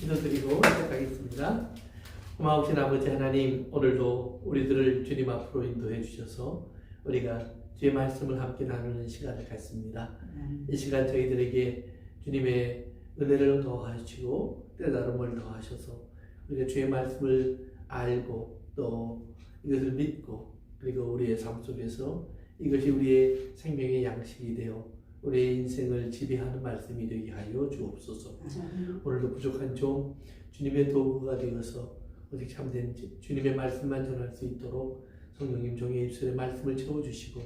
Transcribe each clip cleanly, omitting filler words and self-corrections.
기도드리고 시작하겠습니다. 고마우신 아버지 하나님, 오늘도 우리들을 주님 앞으로 인도해 주셔서 우리가 주의 말씀을 함께 나누는 시간을 갖습니다. 이 시간 저희들에게 주님의 은혜를 더하시고 깨달음을 더하셔서 우리가 주의 말씀을 알고 또 이것을 믿고 그리고 우리의 삶 속에서 이것이 우리의 생명의 양식이 되어 우리의 인생을 지배하는 말씀이 되게 하여 주옵소서. 오늘도 부족한 종 주님의 도구가 되어서 오직 참된 주님의 말씀만 전할 수 있도록 성령님 종의 입술에 말씀을 채워주시고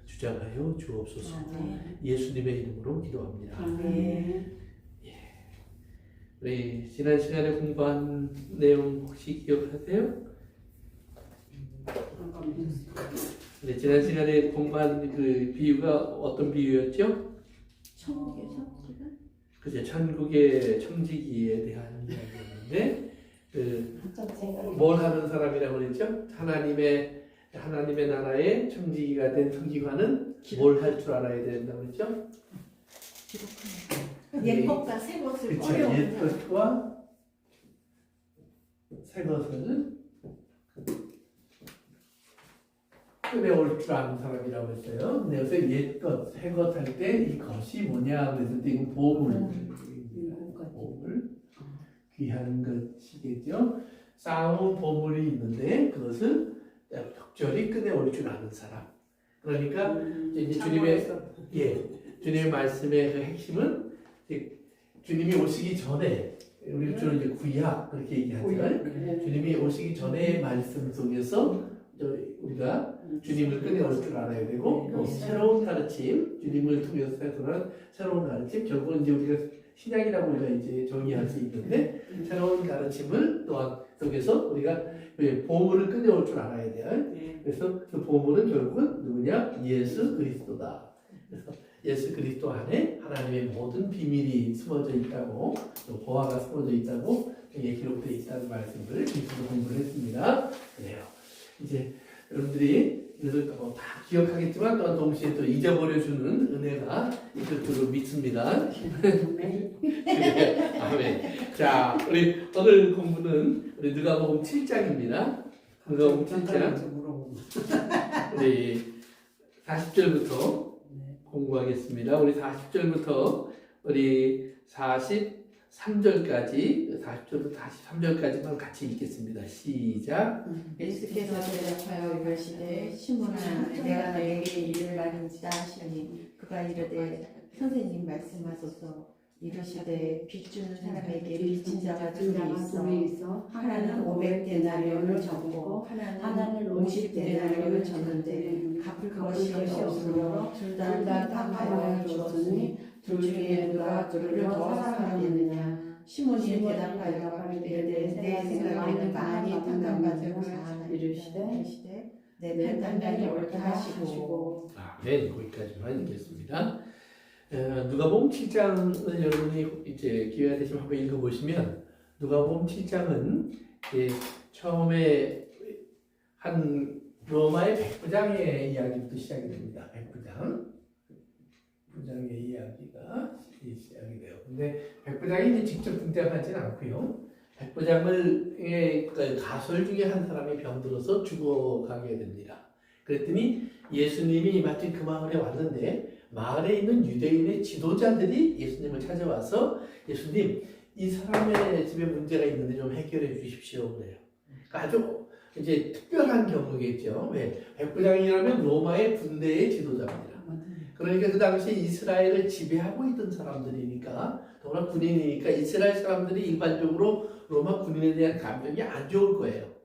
주장하여 주옵소서. 예수님의 이름으로 기도합니다. 우리 지난 시간에 공부한 내용 혹시 기억하세요? 네, 지난 시간에 공부한 그 비유가 어떤 비유였죠? 천국의 청지기? 그죠, 천국의 청지기에 대한 이야기였는데 뭘 하는 사람이라고 그랬죠? 하나님의 나라의 청지기가 된 청지관은 뭘 할 줄 알아야 된다고 그랬죠? 옛것과 새것을 그쵸, 옛것과 새것을 꺼내올 줄 아는 사람이라고 했어요. 근데 여기서 옛것, 새것 할 때 이것이 뭐냐 그랬을 때 이건 보물, 귀한 것이겠죠. 쌓아온 보물이 있는데 그것을 적절히 꺼내올 줄 아는 사람. 그러니까 이제 주님의 말씀의 그 핵심은 주님이 오시기 전에 우리 주로 이제 구약 그렇게 얘기하잖아요. 주님이 오시기 전에 말씀 속에서 우리가 주님을 꺼내올 줄 알아야 되고 또 새로운 가르침, 주님을 통해서 해서는 새로운 가르침, 결국은 이제 우리가 신약이라고 우리가 이제 정의할 수 있는데 새로운 가르침을 또한 속에서 우리가 보물을 꺼내올 줄 알아야 돼요. 그래서 그 보물은 결국은 누구냐? 예수 그리스도다. 그래서 예수 그리스도 안에 하나님의 모든 비밀이 숨어져 있다고 또 보화가 숨어져 있다고 여기에 기록되어 있다는 말씀을 기술로 공부를 했습니다. 그래요. 이제 여러분들이 이것을 다 기억하겠지만 또 동시에 또 잊어버려주는 은혜가 있을 줄로 믿습니다. 그래, 아멘. 자, 우리 오늘 공부는 우리 누가복음 7장입니다. 누가복음 7장 우리 40절부터 공부하겠습니다. 우리 40절부터 우리 43절까지 40절부터 43절까지만 같이 읽겠습니다. 시작. 예수께서 대답하여 이르시되 시몬아 내가 너에게 이를 말인지다 하시니 그가 이르되 선생님 말씀하소서. 이르시되 빚 주는 사람에게 빚진 자가 둘이 있어 하나는 500데나리온을 졌고 하나는 50데나리온을 졌는데 갚을 것이 없으므로 둘 다 탕하여 주었으니 둘 중에 누가 그를 더 사랑하겠느냐. 시몬이 대답하여 이르되 내 생각에는 많이 탕감받은 자는 이르시되 내 판단이 옳다 하시고. 아멘. 거기까지만 읽겠습니다. 누가복음 7장을 여러분이 이제 기회가 되시면 한번 읽어보시면 누가복음 7장은 처음에 한 로마의 백부장의 이야기부터 시작이 됩니다. 백부장의 이야기가 시작이 돼요. 근데 백부장이 이제 직접 등장하지는 않고요. 백부장의 가설 중에 한 사람이 병들어서 죽어가게 됩니다. 그랬더니 예수님이 마침 그 마을에 왔는데 마을에 있는 유대인의 지도자들이 예수님을 찾아와서 예수님, 이 사람의 집에 문제가 있는데 좀 해결해 주십시오 그래요. 그러니까 아주 이제 특별한 경우겠죠. 왜? 백부장이라면 로마의 군대의 지도자입니다. 그러니까 그 당시 이스라엘을 지배하고 있던 사람들이니까 더구나 군인이니까 이스라엘 사람들이 일반적으로 로마 군인에 대한 감정이 안 좋을 거예요.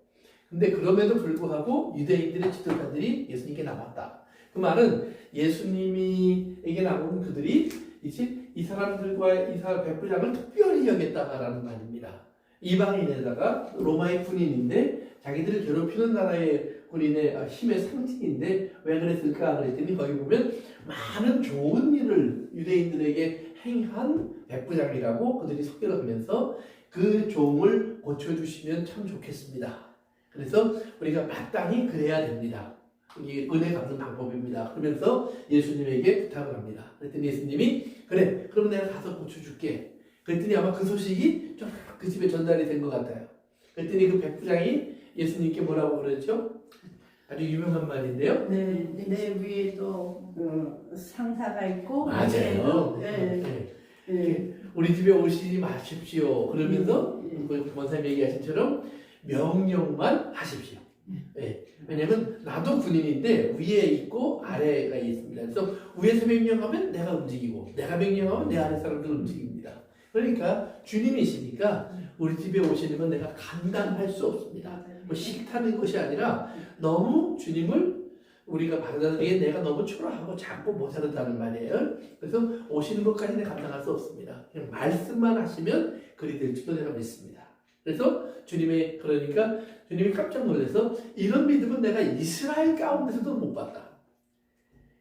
근데 그럼에도 불구하고 유대인들의 지도자들이 예수님께 나왔다. 그 말은 예수님에게 나오는 그들이 이제 이 사람들과 이 사람 백부장을 특별히 여겼다라는 말입니다. 이방인에다가 로마의 군인인데 자기들을 괴롭히는 나라의 군인의 힘의 상징인데 왜 그랬을까 그랬더니 거기 보면 많은 좋은 일을 유대인들에게 행한 백부장이라고 그들이 소개를 하면서 그 종을 고쳐주시면 참 좋겠습니다. 그래서 우리가 마땅히 그래야 됩니다. 이게 은혜 갚는 방법입니다. 그러면서 예수님에게 부탁을 합니다. 그랬더니 예수님이 그래, 그럼 내가 가서 고쳐줄게. 그랬더니 아마 그 소식이 좀 그 집에 전달이 된 것 같아요. 그랬더니 그 백부장이 예수님께 뭐라고 그랬죠? 아주 유명한 말인데요. 내 위에도 상사가 있고 맞아요. 네. 우리 집에 오시지 마십시오. 그러면서 그 권사님 얘기하신처럼 명령만 하십시오. 예. 왜냐면 나도 군인인데 위에 있고 아래가 있습니다. 그래서 위에서 명령하면 내가 움직이고 내가 명령하면 내 아래 사람들 움직입니다. 그러니까 주님이시니까 우리 집에 오시는 건 내가 감당할 수 없습니다. 뭐 싫다는 것이 아니라 너무 주님을 우리가 받아들이기에 내가 너무 초라하고 작고 모자르다는 말이에요. 그래서 오시는 것까지 내가 감당할 수 없습니다. 그냥 말씀만 하시면 그리 될 줄로 내가 믿습니다. 그래서 주님이 그러니까 주님이 깜짝 놀라서 이런 믿음은 내가 이스라엘 가운데서도 못 봤다.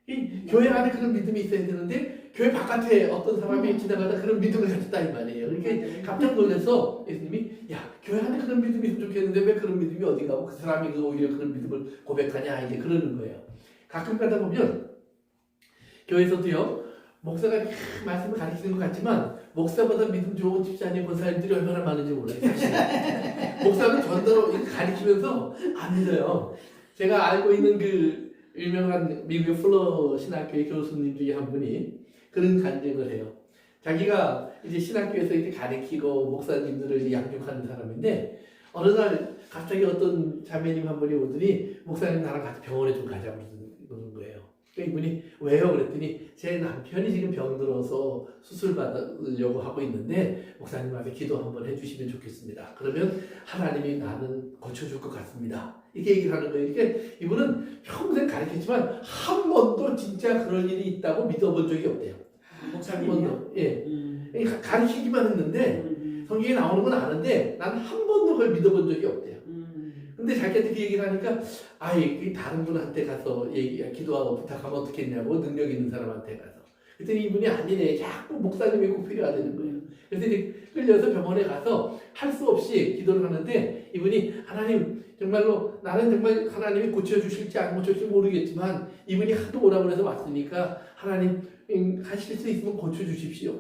이 교회 안에 그런 믿음이 있어야 되는데 교회 바깥에 어떤 사람이 지나가다 그런 믿음을 가졌다 이 말이에요. 그러니까 깜짝 놀라서 예수님이 야 교회 안에 그런 믿음이 있으면 좋겠는데 왜 그런 믿음이 어디 가고 그 사람이 오히려 그런 믿음을 고백하냐 이제 그러는 거예요. 가끔 가다 보면 교회에서도요 목사가 말씀을 가르치는 것 같지만 목사보다 믿음 좋은 집사님 본 사람들이 얼마나 많은지 몰라요. 사실 목사는 전도로 가르치면서 안 믿어요. 제가 알고 있는 그 유명한 미국의 플러 신학교의 교수님 중에 한 분이 그런 간증을 해요. 자기가 이제 신학교에서 이렇게 가르치고 목사님들을 양육하는 사람인데 어느 날 갑자기 어떤 자매님 한 분이 오더니 목사님 나랑 같이 병원에 좀 가자고 그러는 거예요. 그러니까 이분이 왜요? 그랬더니 제 남편이 지금 병들어서 수술 받으려고 하고 있는데 목사님 앞에 기도 한번 해주시면 좋겠습니다. 그러면 하나님이 나는 고쳐줄 것 같습니다. 이렇게 얘기를 하는 거예요. 그러니까 이분은 평생 가르쳤지만 한 번도 진짜 그런 일이 있다고 믿어본 적이 없대요. 한 번도. 예. 가르치기만 했는데 성경에 나오는 건 아는데 난 한 번도 그걸 믿어본 적이 없대요. 근데 자기한테 그 얘기를 하니까 아이 다른 분한테 가서 기도하고 부탁하면 어떻겠냐고 능력 있는 사람한테 가서 그랬더니 이분이 아니네 자꾸 목사님이 꼭 필요하다는 거예요. 그래서 이제 끌려서 병원에 가서 할 수 없이 기도를 하는데 이분이 하나님 정말로 나는 정말 하나님이 고쳐주실지 안 고쳐줄지 모르겠지만 이분이 하도 오라고 해서 왔으니까 하나님 하실 수 있으면 고쳐주십시오.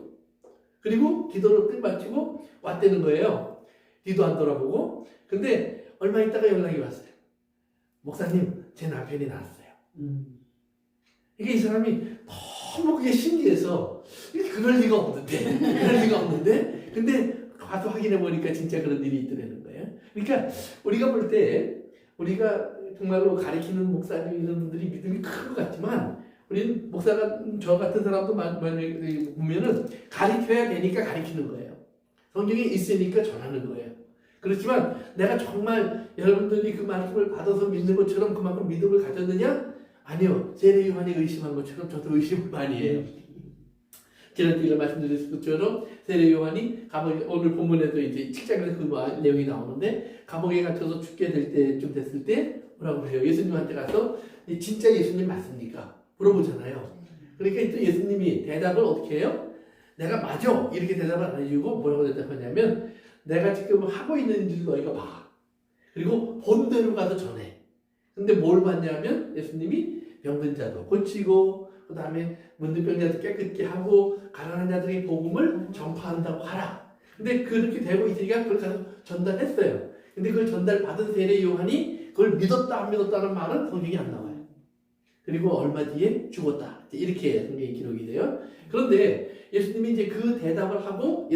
그리고 기도를 끝 마치고 왔다는 거예요. 뒤도 안 돌아보고. 근데 얼마 있다가 연락이 왔어요. 목사님, 제 남편이 나왔어요. 이게 이 사람이 너무 그게 신기해서 그럴 리가 없는데, 그럴 리가 없는데, 근데 가서 확인해 보니까 진짜 그런 일이 있더라는 거예요. 그러니까 우리가 볼 때 우리가 정말로 가르치는 목사님 이런 분들이 믿음이 큰 것 같지만 우리는 목사가 저 같은 사람도 만약에 보면은 가르쳐야 되니까 가르치는 거예요. 성경에 있으니까 전하는 거예요. 그렇지만 내가 정말 여러분들이 그 말씀을 받아서 믿는 것처럼 그만큼 믿음을 가졌느냐? 아니요. 세례 요한이 의심한 것처럼 저도 의심을 많이 해요. 지난주에 말씀드렸을 것처럼 세례 요한이 감옥에 오늘 본문에도 이제 7장에서 그 내용이 나오는데 감옥에 갇혀서 죽게 될 때쯤 됐을 때 뭐라고 그래요? 예수님한테 가서 진짜 예수님 맞습니까? 물어보잖아요. 그러니까 또 예수님이 대답을 어떻게 해요? 내가 맞아 이렇게 대답을 안 해주고 뭐라고 대답하냐면 내가 지금 하고 있는 일 너희가 봐. 그리고 본대로 가서 전해. 근데 뭘 봤냐면 예수님이 병든 자도 고치고 그 다음에 문둥병 자도 깨끗게 하고 가난한 자들에게 복음을 전파한다고 하라. 근데 그렇게 되고 있으니까 그걸 가서 전달했어요. 근데 그걸 전달받은 세례 요한이 그걸 믿었다 안 믿었다는 말은 성경이 안 나와요. 그리고 얼마 뒤에 죽었다. 이렇게 성경이 기록이 돼요. 그런데 예수님이 이제 그 대답을 하고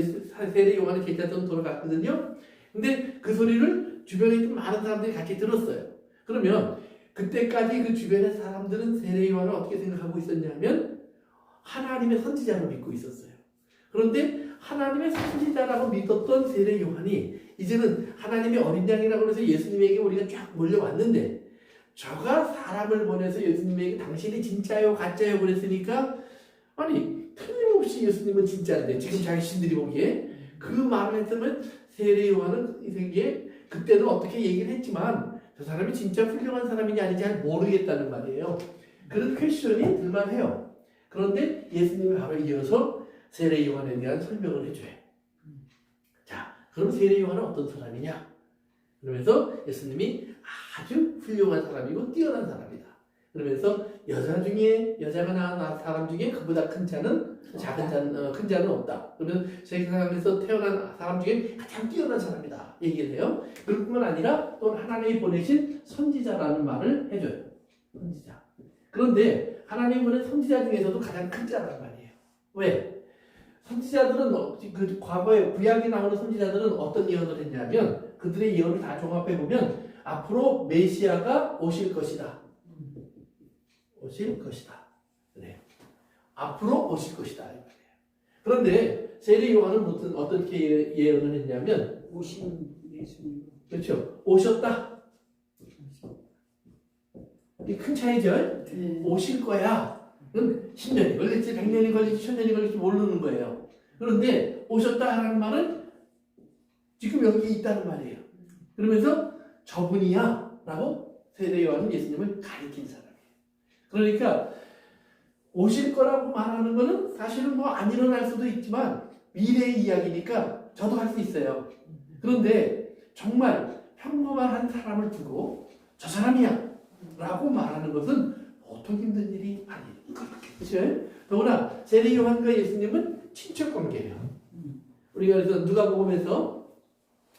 세례 요한의 제자들은 돌아갔거든요. 근데 그 소리를 주변에 있던 많은 사람들이 같이 들었어요. 그러면 그때까지 그 주변의 사람들은 세례 요한을 어떻게 생각하고 있었냐면 하나님의 선지자로 믿고 있었어요. 그런데 하나님의 선지자라고 믿었던 세례 요한이 이제는 하나님의 어린 양이라고 해서 예수님에게 우리가 쫙 몰려왔는데 저가 사람을 보내서 예수님에게 당신이 진짜요 가짜요 그랬으니까 아니 틀림없이 예수님은 진짜인데 지금 자신들이 보기에 그 말을 했으면 세례 요한은 이게 그때는 어떻게 얘기를 했지만 저 사람이 진짜 훌륭한 사람이냐 아닌지 잘 모르겠다는 말이에요. 그런 퀘스천이 들만해요. 그런데 예수님이 바로 이어서 세례 요한에 대한 설명을 해줘요. 자, 그럼 세례 요한은 어떤 사람이냐? 그러면서 예수님이 아주 훌륭한 사람이고 뛰어난 사람이다. 그러면서 여자가 낳은 사람 중에 그보다 큰 자는 큰 자는 없다. 그러면 세상에서 태어난 사람 중에 가장 뛰어난 사람이다 얘기를 해요. 그뿐만 아니라 또 하나님이 보내신 선지자라는 말을 해줘요. 선지자. 그런데 하나님이 보낸 선지자 중에서도 가장 큰 자란 말이에요. 왜? 선지자들은 그 과거에 구약에 나오는 선지자들은 어떤 예언을 했냐면 그들의 예언을 다 종합해 보면 앞으로 메시아가 오실 것이다. 오실 것이다. 네. 앞으로 오실 것이다. 이 말이에요. 그런데 세례 요한은 어떻게 예언을 했냐면 오신 예수님. 그렇죠. 오셨다. 이 큰 차이죠. 네. 오실 거야. 10년이 걸릴지 100년이 걸릴지 1000년이 걸릴지 모르는 거예요. 그런데 오셨다 하는 말은 지금 여기 있다는 말이에요. 그러면서 저분이야 라고 세례 요한은 예수님을 가리킨 사람이에요. 그러니까 오실 거라고 말하는 거는 사실은 뭐 안 일어날 수도 있지만 미래의 이야기니까 저도 할 수 있어요. 그런데 정말 평범한 한 사람을 두고 저 사람이야 라고 말하는 것은 보통 힘든 일이 아니에요. 그렇죠? 더구나 세례 요한과 예수님은 친척 관계예요. 우리가 그래서 누가복음에서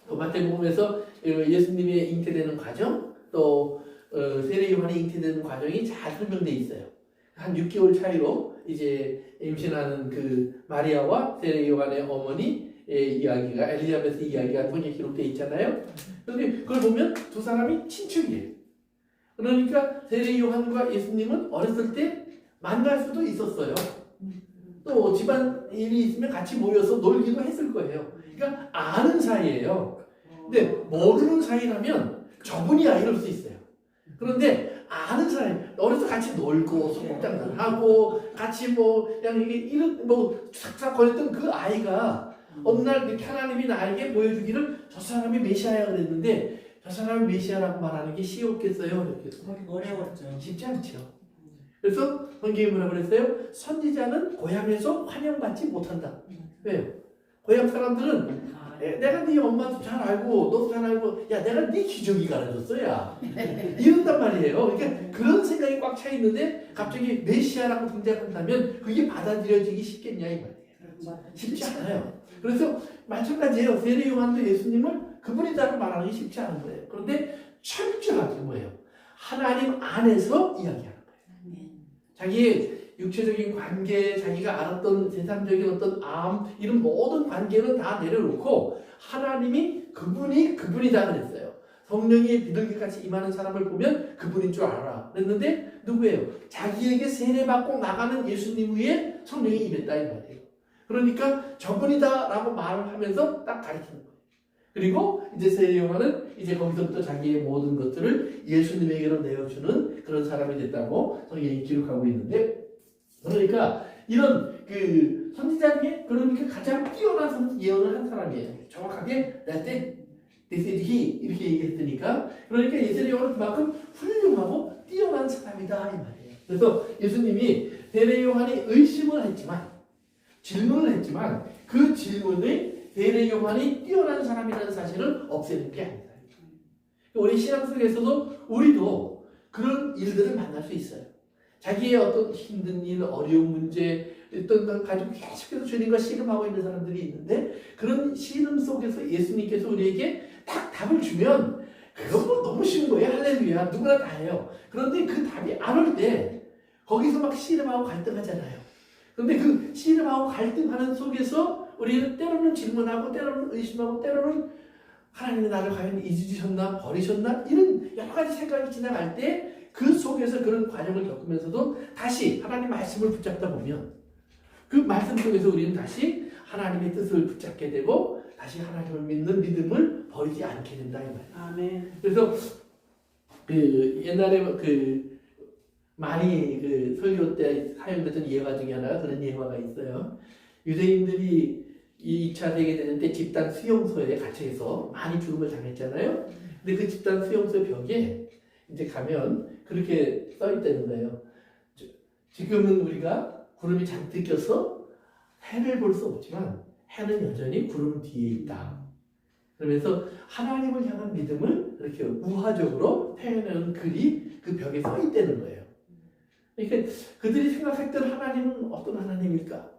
또 마태복음에서 예수님의 잉태되는 과정 또 세례 요한이 잉태되는 과정이 잘 설명되어 있어요. 한 6개월 차이로 이제 임신하는 그 마리아와 세례 요한의 어머니의 이야기가 엘리자베스 이야기가 거기에 기록되어 있잖아요. 그런데 그걸 보면 두 사람이 친척이에요. 그러니까 세례 요한과 예수님은 어렸을 때 만날 수도 있었어요. 또 집안 일이 있으면 같이 모여서 놀기도 했을 거예요. 그러니까 아는 사이예요. 근데 모르는 사이라면 저분이야 이럴 수 있어요. 그런데 아는 사람이 어려서 같이 놀고 소꿉장난하고 같이 뭐 그냥 이런 뭐 싹싹 거렸던 그 아이가 어느 날 이렇게 하나님이 나에게 보여주기를 저 사람이 메시아야 그랬는데 저 사람이 메시아라고 말하는 게 쉬웠겠어요? 어렵겠어요? 어려웠죠. 쉽지 않죠. 그래서 성경이 뭐라고 그랬어요? 선지자는 고향에서 환영받지 못한다. 왜요? 고향 사람들은 내가 네 엄마도 잘 알고 너도 잘 알고 야 내가 네 기저귀 갈아줬어 야 이런단 말이에요. 그러니까 그런 생각이 꽉 차 있는데 갑자기 메시아라고 등장한다면 그게 받아들여지기 쉽겠냐 이 말이에요. 쉽지 않아요. 그래서 마찬가지예요. 세례 요한도 예수님을 그분이다라고 말하는 게 쉽지 않은 거예요. 그런데 철저하게 뭐예요? 하나님 안에서 이야기하는 거예요. 자기의 육체적인 관계, 자기가 알았던 세상적인 어떤 이런 모든 관계는 다 내려놓고 하나님이 그분이다 그랬어요. 성령이 비둘기같이 임하는 사람을 보면 그분인 줄 알아 그랬는데 누구예요? 자기에게 세례받고 나가는 예수님 위에 성령이 임했다 이 말이에요. 그러니까 저분이다 라고 말을 하면서 딱 가리키는 거예요. 그리고 이제 세례 요한은 이제 거기서부터 자기의 모든 것들을 예수님에게로 내어주는 그런 사람이 됐다고 성경이 기록하고 있는데 그러니까 이런 그 선지자 중에 그러니까 가장 뛰어난 예언을 한 사람이에요. 정확하게 this is he 이렇게 얘기했으니까 그러니까 세례 요한은 그만큼 훌륭하고 뛰어난 사람이다 이 말이에요. 그래서 예수님이 세례 요한이 의심을 했지만 질문을 했지만 그 질문에 세례 요한이 뛰어난 사람이라는 사실을 없애는 게 아니다. 우리 신앙 속에서도 우리도 그런 일들을 만날 수 있어요. 자기의 어떤 힘든 일, 어려운 문제, 어떤 걸 가지고 계속해서 주님과 씨름하고 있는 사람들이 있는데 그런 씨름 속에서 예수님께서 우리에게 딱 답을 주면 그건 뭐 너무 쉬운 거예요. 할렐루야. 누구나 다 해요. 그런데 그 답이 안 올 때 거기서 막 씨름하고 갈등하잖아요. 그런데 그 씨름하고 갈등하는 속에서 우리는 때로는 질문하고 때로는 의심하고 때로는 하나님이 나를 과연 잊으셨나 버리셨나 이런 여러 가지 생각이 지나갈 때 그 속에서 그런 과정을 겪으면서도 다시 하나님 말씀을 붙잡다 보면 그 말씀 속에서 우리는 다시 하나님의 뜻을 붙잡게 되고 다시 하나님을 믿는 믿음을 버리지 않게 된다 이 말이에요. 아멘. 그래서 그 옛날에 그 많이 그 설교 때 사용됐던 예화 중에 하나가 그런 예화가 있어요. 유대인들이 2차 세계대전 때 집단 수용소에 갇혀서 많이 죽음을 당했잖아요. 근데 그 집단 수용소 벽에 이제 가면 그렇게 써 있다는 거예요. 지금은 우리가 구름이 잔뜩 껴서 해를 볼 수 없지만 해는 여전히 구름 뒤에 있다. 그러면서 하나님을 향한 믿음을 이렇게 우화적으로 표현하는 글이 그 벽에 써 있다는 거예요. 그러니까 그들이 생각했던 하나님은 어떤 하나님일까?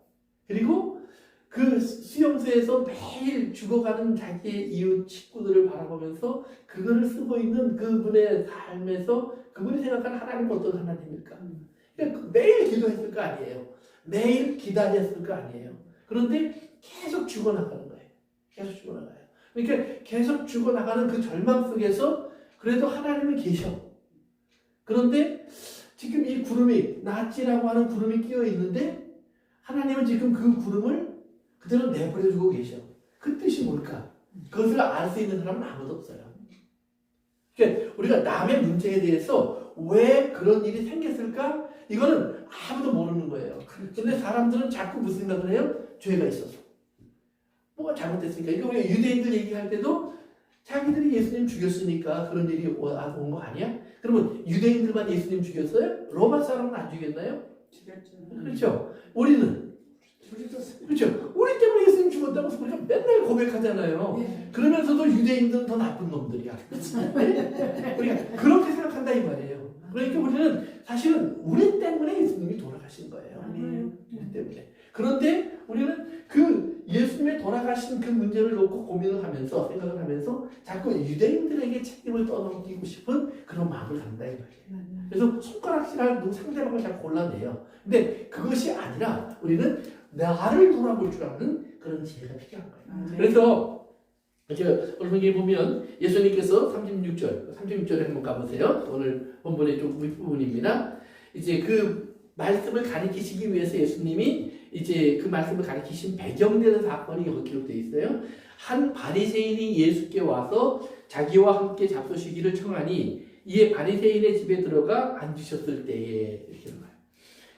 그리고 그 수용소에서 매일 죽어가는 자기의 이웃 식구들을 바라보면서 그거를 쓰고 있는 그분의 삶에서 그분이 생각하는 하나님은 어떤 하나님일까? 그러니까 매일 기도했을 거 아니에요. 매일 기다렸을 거 아니에요. 그런데 계속 죽어나가는 거예요. 계속 죽어나가요. 그러니까 계속 죽어나가는 그 절망 속에서 그래도 하나님은 계셔. 그런데 지금 이 구름이 낫지라고 하는 구름이 끼어 있는데 하나님은 지금 그 구름을 그대로 내버려두고 계셔. 그 뜻이 뭘까? 그것을 알 수 있는 사람은 아무도 없어요. 그러니까 우리가 남의 문제에 대해서 왜 그런 일이 생겼을까? 이거는 아무도 모르는 거예요. 그런데 사람들은 자꾸 무슨 생각을 해요? 죄가 있어서. 뭐가 잘못됐으니까. 이거 우리가 유대인들 얘기할 때도 자기들이 예수님 죽였으니까 그런 일이 온 거 아니야? 그러면 유대인들만 예수님 죽였어요? 로마 사람은 안 죽였나요? 그렇죠. 우리는 그렇죠. 우리 때문에 예수님 죽었다고 해서 우리가 맨날 고백하잖아요. 그러면서도 유대인들은 더 나쁜 놈들이야. 네? 우리가 그렇게 생각한다 이 말이에요. 그러니까 우리는 사실은 우리 때문에 예수님이 돌아가신 거예요. 우리 때문에. 그런데 우리는 그 예수님의 돌아가신 그 문제를 놓고 고민을 하면서 생각을 하면서 자꾸 유대인들에게 책임을 떠넘기고 싶은 그런 마음을 갖는다 이 말이에요. 그래서 손가락질할 상대방을 잘 골라내요. 근데 그것이 아니라 우리는 나를 돌아볼 줄 아는 그런 지혜가 필요한 거예요. 그래서 제가 오늘 성경에 보면 예수님께서 36절에 한번 가보세요. 오늘 본문의 좀 윗부분입니다. 이제 그 말씀을 가리키시기 위해서 예수님이 이제 그 말씀을 가리키신 배경되는 사건이 여기 기록되어 있어요. 한 바리새인이 예수께 와서 자기와 함께 잡수시기를 청하니 이에 바리새인의 집에 들어가 앉으셨을 때에 이렇게 나와요.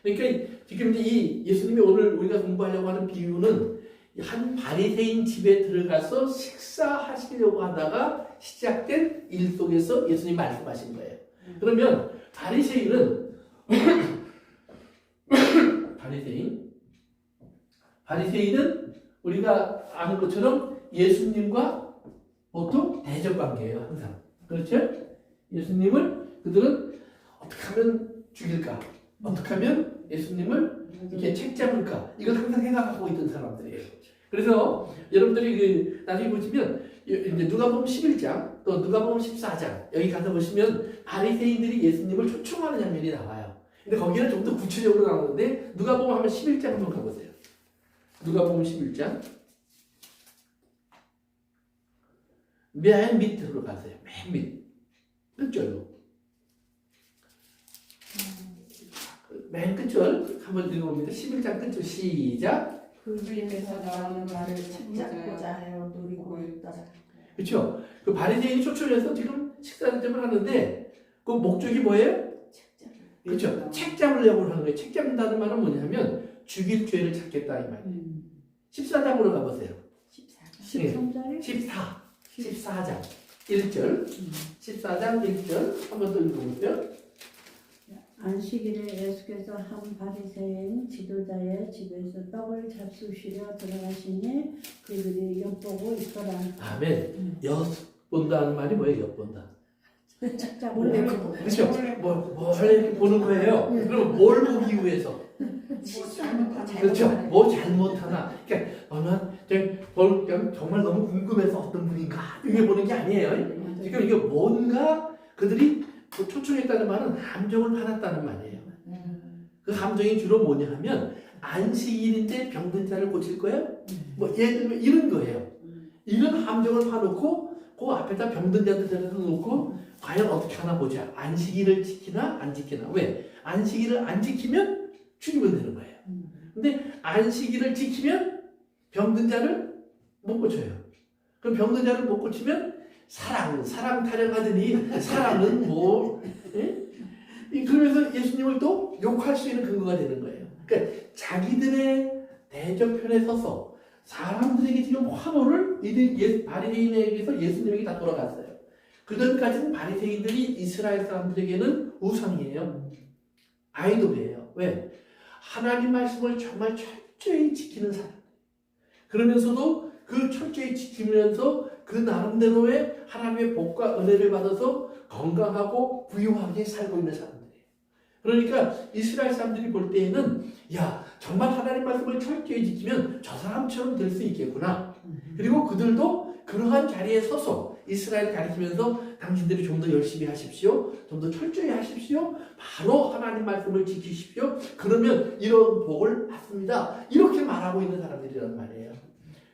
그러니까 지금 이 예수님이 오늘 우리가 공부하려고 하는 비유는 한 바리새인 집에 들어가서 식사하시려고 하다가 시작된 일 속에서 예수님 말씀하신 거예요. 그러면 바리새인은 바리새인은 우리가 아는 것처럼 예수님과 보통 대적 관계예요, 항상. 그렇죠? 예수님을 그들은 어떻게 하면 죽일까? 어떻게 하면 예수님을 이렇게 책잡을까? 이걸 항상 생각하고 있던 사람들이에요. 그래서 여러분들이 그 나중에 보시면 이제 누가복음 11장 또 누가복음 14장 여기 가서 보시면 바리새인들이 예수님을 초청하는 장면이 나와요. 근데 거기는 좀 더 구체적으로 나오는데 누가복음 한번 11장 한번 가보세요. 누가복음 11장 맨 밑으로 가세요. 맨 밑 끝절로 맨 끝절 한번 읽어봅니다. 11장 끝절 시작. 그 입에서 나오는 말을 찾고자 하여 노리고 있더라. 그렇죠. 그 바리새인이 초청해서 지금 식사점을 하는데 그 목적이 뭐예요? 그렇죠. 책 잡으려고 하는 거예요. 책 잡는다는 말은 뭐냐면 죽일 죄를 찾겠다 이 말이에요. 14장으로 가보세요. 13절에 14장 1절 14장 1절 한 번 더 읽어보세요. 안식일에 예수께서 한 바리새인 지도자의 집에서 떡을 잡수시려 들어가시니 그들이 엿보고 있더라. 아멘. 엿본다는 말이 뭐예요? 엿본다. 몰래 그렇죠. 뭘 이렇게 보는 거예요. 그럼 뭘 보기 위해서? 그렇죠. 뭐 잘못하나. 그러니까 정말 너무 궁금해서 어떤 분인가 이게 보는 게 아니에요. 지금 이게 뭔가 그들이 초청했다는 말은 함정을 받았다는 말이에요. 그 함정이 주로 뭐냐 하면 안식일인데 병든 자를 고칠 거예요? 뭐 예를 들면 이런 거예요. 이런 함정을 파놓고 그 앞에다 병든 자들을 놓고 과연 어떻게 하나 보자. 안식일을 지키나 안 지키나. 왜? 안식일을 안 지키면 죽이면 되는 거예요. 근데 안식일을 지키면 병든 자를 못 고쳐요. 그럼 병든 자를 못 고치면 사랑 타령하더니 사랑은 뭐 그러면서 예수님을 또 욕할 수 있는 근거가 되는 거예요. 그러니까 자기들의 대적편에 서서 사람들에게 지금 화노를 바리새인에게서 예수님에게 다 돌아갔어요. 그전까지는 바리새인들이 이스라엘 사람들에게는 우상이에요. 아이돌이에요. 왜? 하나님 말씀을 정말 철저히 지키는 사람. 그러면서도 그 철저히 지키면서 그 나름대로의 하나님의 복과 은혜를 받아서 건강하고 부유하게 살고 있는 사람들이에요. 그러니까 이스라엘 사람들이 볼 때에는 야 정말 하나님 말씀을 철저히 지키면 저 사람처럼 될 수 있겠구나. 그리고 그들도 그러한 자리에 서서 이스라엘 가리키면서 당신들이 좀 더 열심히 하십시오. 좀 더 철저히 하십시오. 바로 하나님 말씀을 지키십시오. 그러면 이런 복을 받습니다. 이렇게 말하고 있는 사람들이란 말이에요.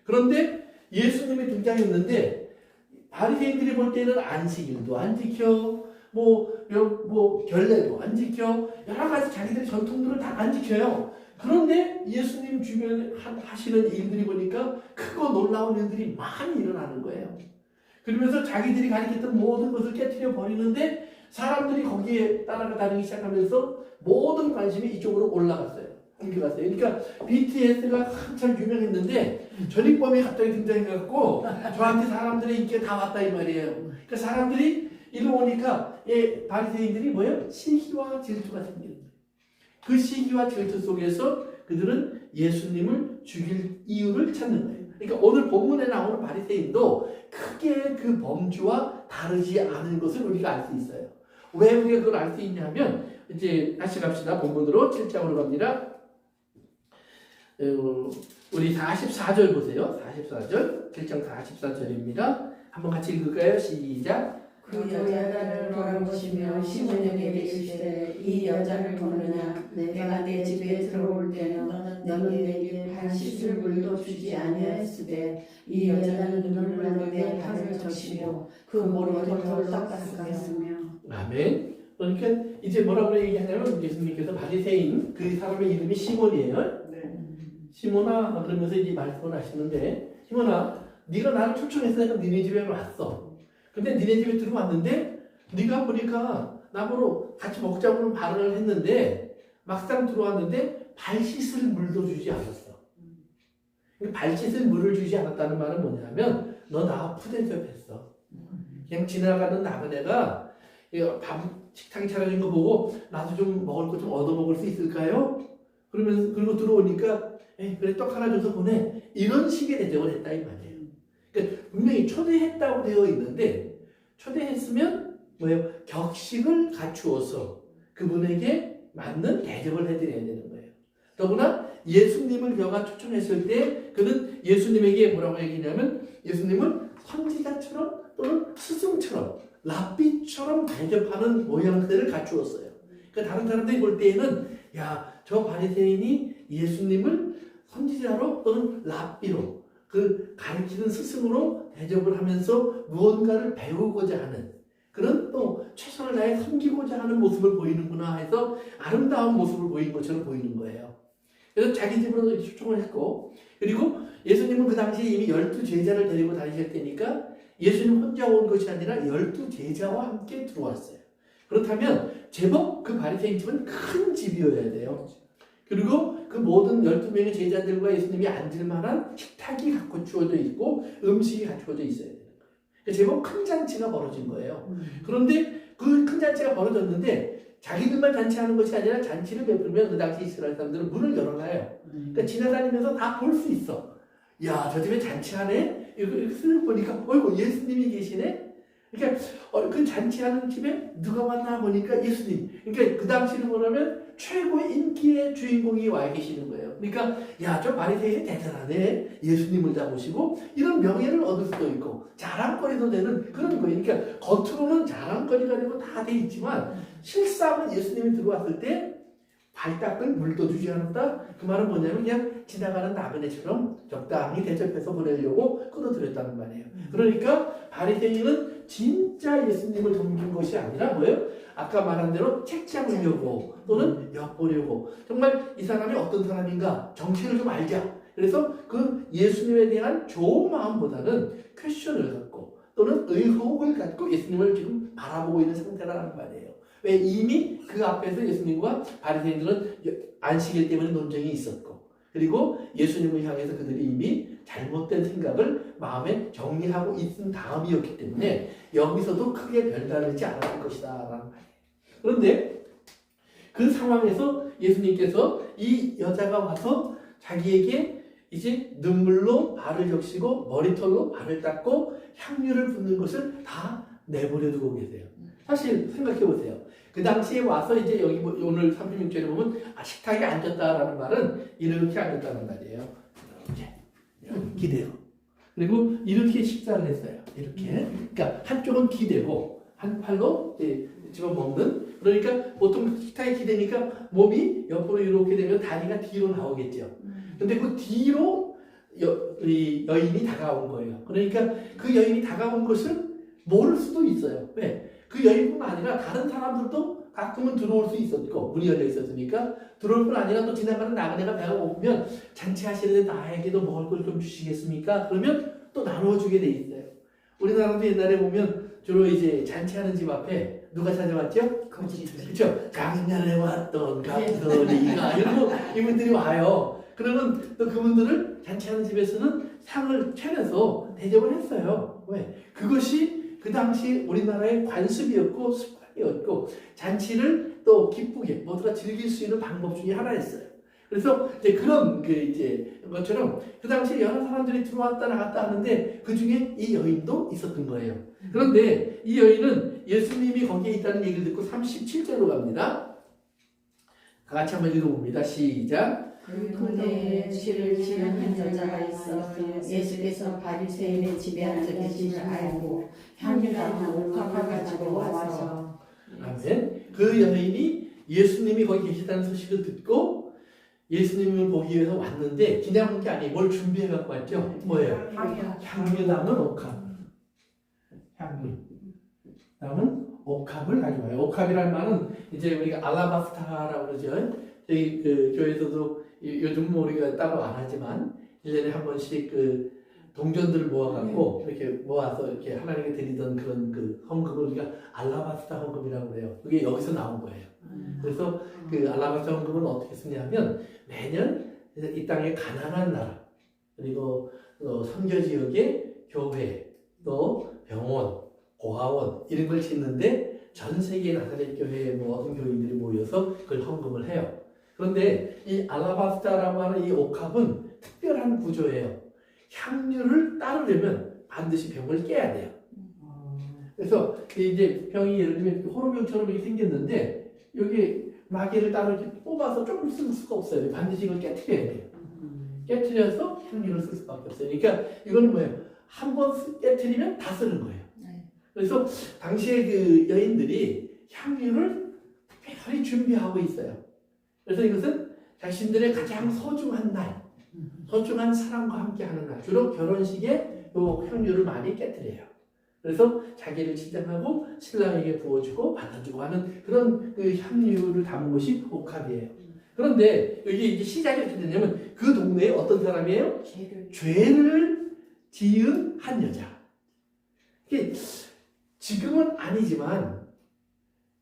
그런데 예수님이 등장했는데 바리새인들이 볼 때는 안식일도 안 지켜, 결례도 안 지켜, 여러 가지 자기들의 전통들을 다 안 지켜요. 그런데 예수님 주변에 하시는 일들이 보니까 크고 놀라운 일들이 많이 일어나는 거예요. 그러면서 자기들이 가리켰던 모든 것을 깨트려 버리는데 사람들이 거기에 따라다니기 시작하면서 모든 관심이 이쪽으로 올라갔어요. 옮겨갔어요. 그러니까 BTS가 한참 유명했는데 전익범이 갑자기 등장해갖고 저한테 사람들의 인기가 다 왔다 이 말이에요. 그러니까 사람들이 이리로 오니까 바리새인들이 뭐예요? 시기와 질투가 생기는 거예요. 그 시기와 질투 속에서 그들은 예수님을 죽일 이유를 찾는 거예요. 그러니까 오늘 본문에 나오는 바리새인도 크게 그 범주와 다르지 않은 것을 우리가 알 수 있어요. 왜 우리가 그걸 알 수 있냐면 이제 다시 갑시다. 본문으로 7장으로 갑니다. 우리 44절 보세요. 44절 7장 44절입니다. 한번 같이 읽을까요? 시작. 그 여자를 돌아보시며 시몬에게 이르시되 이 여자를 보느냐 내가 내 집에 들어올 때는 너는 내게 발 씻을 물도 주지 아니하였으되 이 여자는 눈물로 내 발을 적시고 그 모로 돌돌 닦았으며. 아멘. 그러니까 이제 뭐라고 얘기하냐면 예수님께서 바리새인 그 사람의 이름이 시몬이에요. 시몬아 그러면서 이제 말씀을 하시는데 시몬아 네가 나를 초청했으니까 니네 집에 왔어. 근데 니네 집에 들어왔는데 네가 보니까 나보고 같이 먹자고는 발언을 했는데 막상 들어왔는데 발 씻을 물도 주지 않았어. 발 씻을 물을 주지 않았다는 말은 뭐냐면 너 나와 푸대접했어. 그냥 지나가는 나그네가 식탁이 차려진 거 보고 나도 좀 먹을 거 좀 얻어 먹을 수 있을까요? 그러면서 그리고 들어오니까 그래 떡 하나 줘서 보내. 이런 식의 대접을 했다 이 말이에요. 그러니까 분명히 초대했다고 되어 있는데 초대했으면 뭐예요? 격식을 갖추어서 그분에게 맞는 대접을 해드려야 되는 거예요. 더구나 예수님을 그가 초청했을 때 그는 예수님에게 뭐라고 얘기냐면 예수님을 선지자처럼 또는 스승처럼 랍비처럼 대접하는 모양새를 갖추었어요. 그러니까 다른 사람들이 볼 때에는 야, 저 바리새인이 예수님을 선지자로 또는 랍비로 그 가르치는 스승으로 대접을 하면서 무언가를 배우고자 하는 그런 또 최선을 다해 섬기고자 하는 모습을 보이는구나 해서 아름다운 모습을 보인 것처럼 보이는 거예요. 그래서 자기 집으로 초청을 했고 그리고 예수님은 그 당시에 이미 12제자를 데리고 다니실 때니까 예수님 혼자 온 것이 아니라 12제자와 함께 들어왔어요. 그렇다면 제법 그 바리새인 집은 큰 집이어야 돼요. 그리고 그 모든 12명의 제자들과 예수님이 앉을 만한 식탁이 갖추어져 있고 음식이 갖추어져 있어야 되는 거예요. 그러니까 제법 큰 잔치가 벌어진 거예요. 그런데 그 큰 잔치가 벌어졌는데 자기들만 잔치하는 것이 아니라 잔치를 베풀면 그 당시 이스라엘 사람들은 문을 열어놔요. 그러니까 지나다니면서 다 볼 수 있어. 야, 저 집에 잔치하네? 이렇게 쓱 보니까 어이구 예수님이 계시네? 그러니까 그 잔치하는 집에 누가 왔나 보니까 예수님. 그러니까 그 당시를 보면 최고의 인기의 주인공이 와 계시는 거예요. 그러니까 야, 저 바리새인이 대단하네. 예수님을 다 모시고 이런 명예를 얻을 수도 있고 자랑거리도 되는 그런 거예요. 그러니까 겉으로는 자랑거리가 되고 다 돼 있지만 실상은 예수님이 들어왔을 때 발 닦을 물도 주지 않았다. 그 말은 뭐냐면 그냥 지나가는 나그네처럼 적당히 대접해서 보내려고 끌어들였다는 말이에요. 그러니까 바리새인은 진짜 예수님을 섬긴 것이 아니라 뭐예요? 아까 말한 대로 책 잡으려고 또는 엿보려고 정말 이 사람이 어떤 사람인가 정체를 좀 알자. 그래서 그 예수님에 대한 좋은 마음보다는 퀘션을 갖고 또는 의혹을 갖고 예수님을 지금 바라보고 있는 상태라는 말이에요. 왜 이미 그 앞에서 예수님과 바리새인들은 안식일 때문에 논쟁이 있었고 그리고 예수님을 향해서 그들이 이미 잘못된 생각을 마음에 정리하고 있은 다음이었기 때문에 여기서도 크게 별다르지 않았을 것이다 라는 말이에요. 그런데 그 상황에서 예수님께서 이 여자가 와서 자기에게 이제 눈물로 발을 적시고 머리털로 발을 닦고 향유를 붓는 것을 다 내버려 두고 계세요. 사실 생각해 보세요. 그 당시에 와서 이제 여기 오늘 36절에 보면 식탁에 앉았다라는 말은 이렇게 앉았다는 말이에요. 이렇게 기대요. 그리고 이렇게 식사를 했어요. 이렇게. 그러니까 한쪽은 기대고 한 팔로 집어먹는. 그러니까 보통 식탁에 기대니까 몸이 옆으로 이렇게 되면 다리가 뒤로 나오겠죠. 근데 그 뒤로 이 여인이 다가온 거예요. 그러니까 그 여인이 다가온 것을 모를 수도 있어요. 왜? 그 여인뿐만 아니라 다른 사람들도 가끔은 들어올 수 있었고 문이 열려 있었으니까 들어올 뿐 아니라 또 지나가는 나그네가 배가 고프면 잔치하시는데 나에게도 먹을 걸 좀 주시겠습니까? 그러면 또 나눠주게 돼 있어요. 우리나라도 옛날에 보면 주로 이제 잔치하는 집 앞에 누가 찾아왔죠? 그렇죠. 작년에 왔던 감독이가 이러고 이분들이 와요. 그러면 또 그분들을 잔치하는 집에서는 상을 차려서 대접을 했어요. 왜? 그것이 그 당시 우리나라의 관습이었고 습관이었고 잔치를 또 기쁘게 모두가 즐길 수 있는 방법 중에 하나였어요. 그래서 이제 그런 것처럼 그 당시에 여러 사람들이 들어왔다 나갔다 하는데 그 중에 이 여인도 있었던 거예요. 그런데 이 여인은 예수님이 거기에 있다는 얘기를 듣고 37절로 갑니다. 같이 한번 읽어봅니다. 시작. 그 동네에 쥐를 지는 한 여자가 있어 예수께서 바리새인의 집에 앉아 계심을 알고 향유랑 옥합을 가지고 와서 아멘. 그 여인이 예수님이 거기 계시다는 소식을 듣고 예수님을 보기 위해서 왔는데 그냥 온 게 아니에요. 뭘 준비해 갖고 왔죠? 뭐예요? 향유 담은 옥합. 향유 담은 옥합을 가져와요. 옥합이라는 말은 이제 우리가 알라바스타라고 그러죠. 저희 그 교회에서도 요즘 뭐 우리가 따로 안 하지만 1년에 한 번씩 그 동전들을 모아갖고 이렇게 모아서 이렇게 하나님께 드리던 그런 그 헌금을 우리가 알라바스타 헌금이라고 그래요. 그게 여기서 나온 거예요. 그래서 그 알라바스타 헌금은 어떻게 쓰냐면 매년 이 땅의 가난한 나라 그리고 선교 지역의 교회 또 병원 고아원 이런 걸 짓는데 전 세계 나사렛 교회의 모든 교인들이 모여서 그걸 헌금을 해요. 그런데 이 알라바스타라고 하는 이 옥합은 특별한 구조예요. 향유를 따르려면 반드시 병을 깨야 돼요. 그래서 이제 병이 예를 들면 호로병처럼 이렇게 생겼는데 여기 마개를 따로 이렇게 뽑아서 조금 쓸 수가 없어요. 반드시 이걸 깨트려야 돼요. 깨트려서 향유를 쓸 수밖에 없어요. 그러니까 이거는 뭐예요? 한 번 깨트리면 다 쓰는 거예요. 그래서 당시에 그 여인들이 향유를 특별히 준비하고 있어요. 그래서 이것은 자신들의 가장 소중한 날, 소중한 사람과 함께 하는 날, 주로 결혼식에 요 향유를 많이 깨트려요. 그래서 자기를 치장하고 신랑에게 부어주고 받아주고 하는 그런 그 향유를 담은 것이 옥합이에요. 그런데 여기 이제 시작이 어떻게 되냐면 그 동네에 어떤 사람이에요? 죄를 지은 한 여자. 이게 지금은 아니지만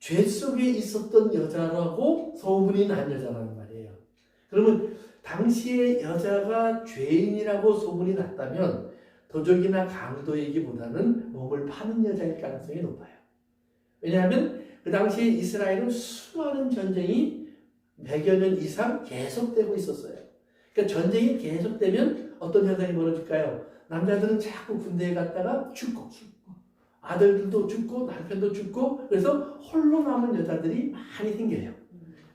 죄 속에 있었던 여자라고 소문이 난 여자라는 말이에요. 그러면 당시에 여자가 죄인이라고 소문이 났다면 도적이나 강도이기보다는 몸을 파는 여자일 가능성이 높아요. 왜냐하면 그 당시에 이스라엘은 수많은 전쟁이 100여 년 이상 계속되고 있었어요. 그러니까 전쟁이 계속되면 어떤 현상이 벌어질까요? 남자들은 자꾸 군대에 갔다가 죽고 아들들도 죽고 남편도 죽고 그래서 홀로 남은 여자들이 많이 생겨요.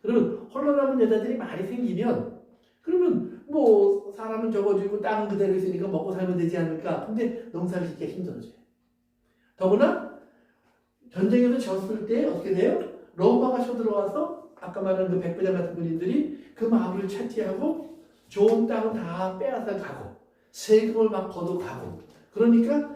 그러면 홀로 남은 여자들이 많이 생기면 그러면 뭐 사람은 적어지고 땅은 그대로 있으니까 먹고 살면 되지 않을까. 근데 농사를 짓기가 힘들어져요. 더구나 전쟁에서 졌을 때 어떻게 돼요? 로마가 쳐들어와서 아까 말한 그 백부장 같은 군인들이 그 마을을 차지하고 좋은 땅은 다 빼앗아 가고 세금을 막 걷어가고 그러니까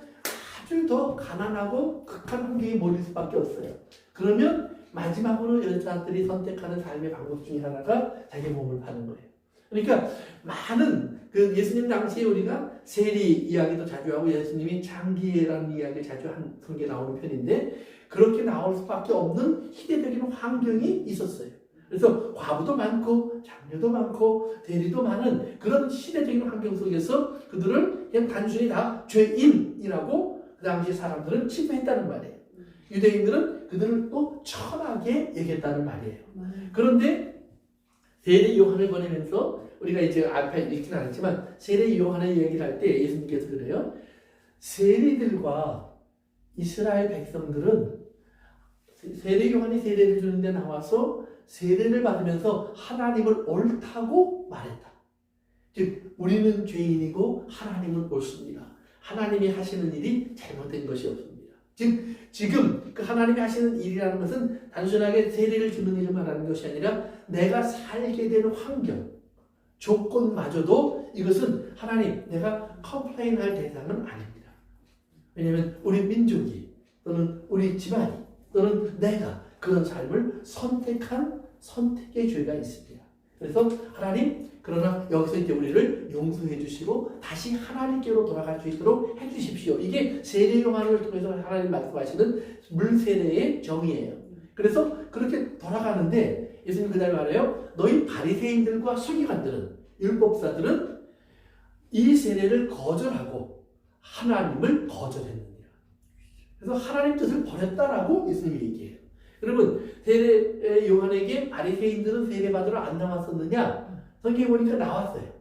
아주 더 가난하고 극한 환경에 몰릴 수밖에 없어요. 그러면 마지막으로 여자들이 선택하는 삶의 방법 중에 하나가 자기 몸을 파는 거예요. 그러니까 많은 그 예수님 당시에 우리가 세리 이야기도 자주 하고 예수님이 장기라는 이야기를 자주 한 성경에 나오는 편인데 그렇게 나올 수밖에 없는 희대적인 환경이 있었어요. 그래서 과부도 많고 장녀도 많고 대리도 많은 그런 시대적인 환경 속에서 그들을 그냥 단순히 다 죄인이라고 그 당시 사람들은 치부했다는 말이에요. 유대인들은 그들을 또 천하게 여겼다는 말이에요. 그런데 세례 요한을 보내면서 우리가 이제 앞에 읽지는 않았지만 세례 요한의 얘기를 할 때 예수님께서 그래요. 세리들과 이스라엘 백성들은 세례 요한이 세례를 주는데 나와서 세례를 받으면서 하나님을 옳다고 말했다. 즉 우리는 죄인이고 하나님은 옳습니다. 하나님이 하시는 일이 잘못된 것이 없습니다. 즉 지금 그 하나님이 하시는 일이라는 것은 단순하게 세례를 주는 일을 말하는 것이 아니라 내가 살게 되는 환경, 조건마저도 이것은 하나님 내가 컴플레인할 대상은 아닙니다. 왜냐하면 우리 민족이 또는 우리 집안이 또는 내가 그런 삶을 선택한 선택의 죄가 있습니다. 그래서 하나님 그러나 여기서 이제 우리를 용서해 주시고 다시 하나님께로 돌아갈 수 있도록 해 주십시오. 이게 세례 요한을 통해서 하나님 말씀하시는 물세례의 정의예요. 그래서 그렇게 돌아가는데 예수님 그날 말해요. 너희 바리새인들과 서기관들은 율법사들은 이 세례를 거절하고 하나님을 거절했느니라. 그래서 하나님 뜻을 버렸다라고 예수님이 얘기해요. 그러면 세례 요한에게 바리새인들은 세례 받으러 안 나왔었느냐? 성경에 보니까 나왔어요.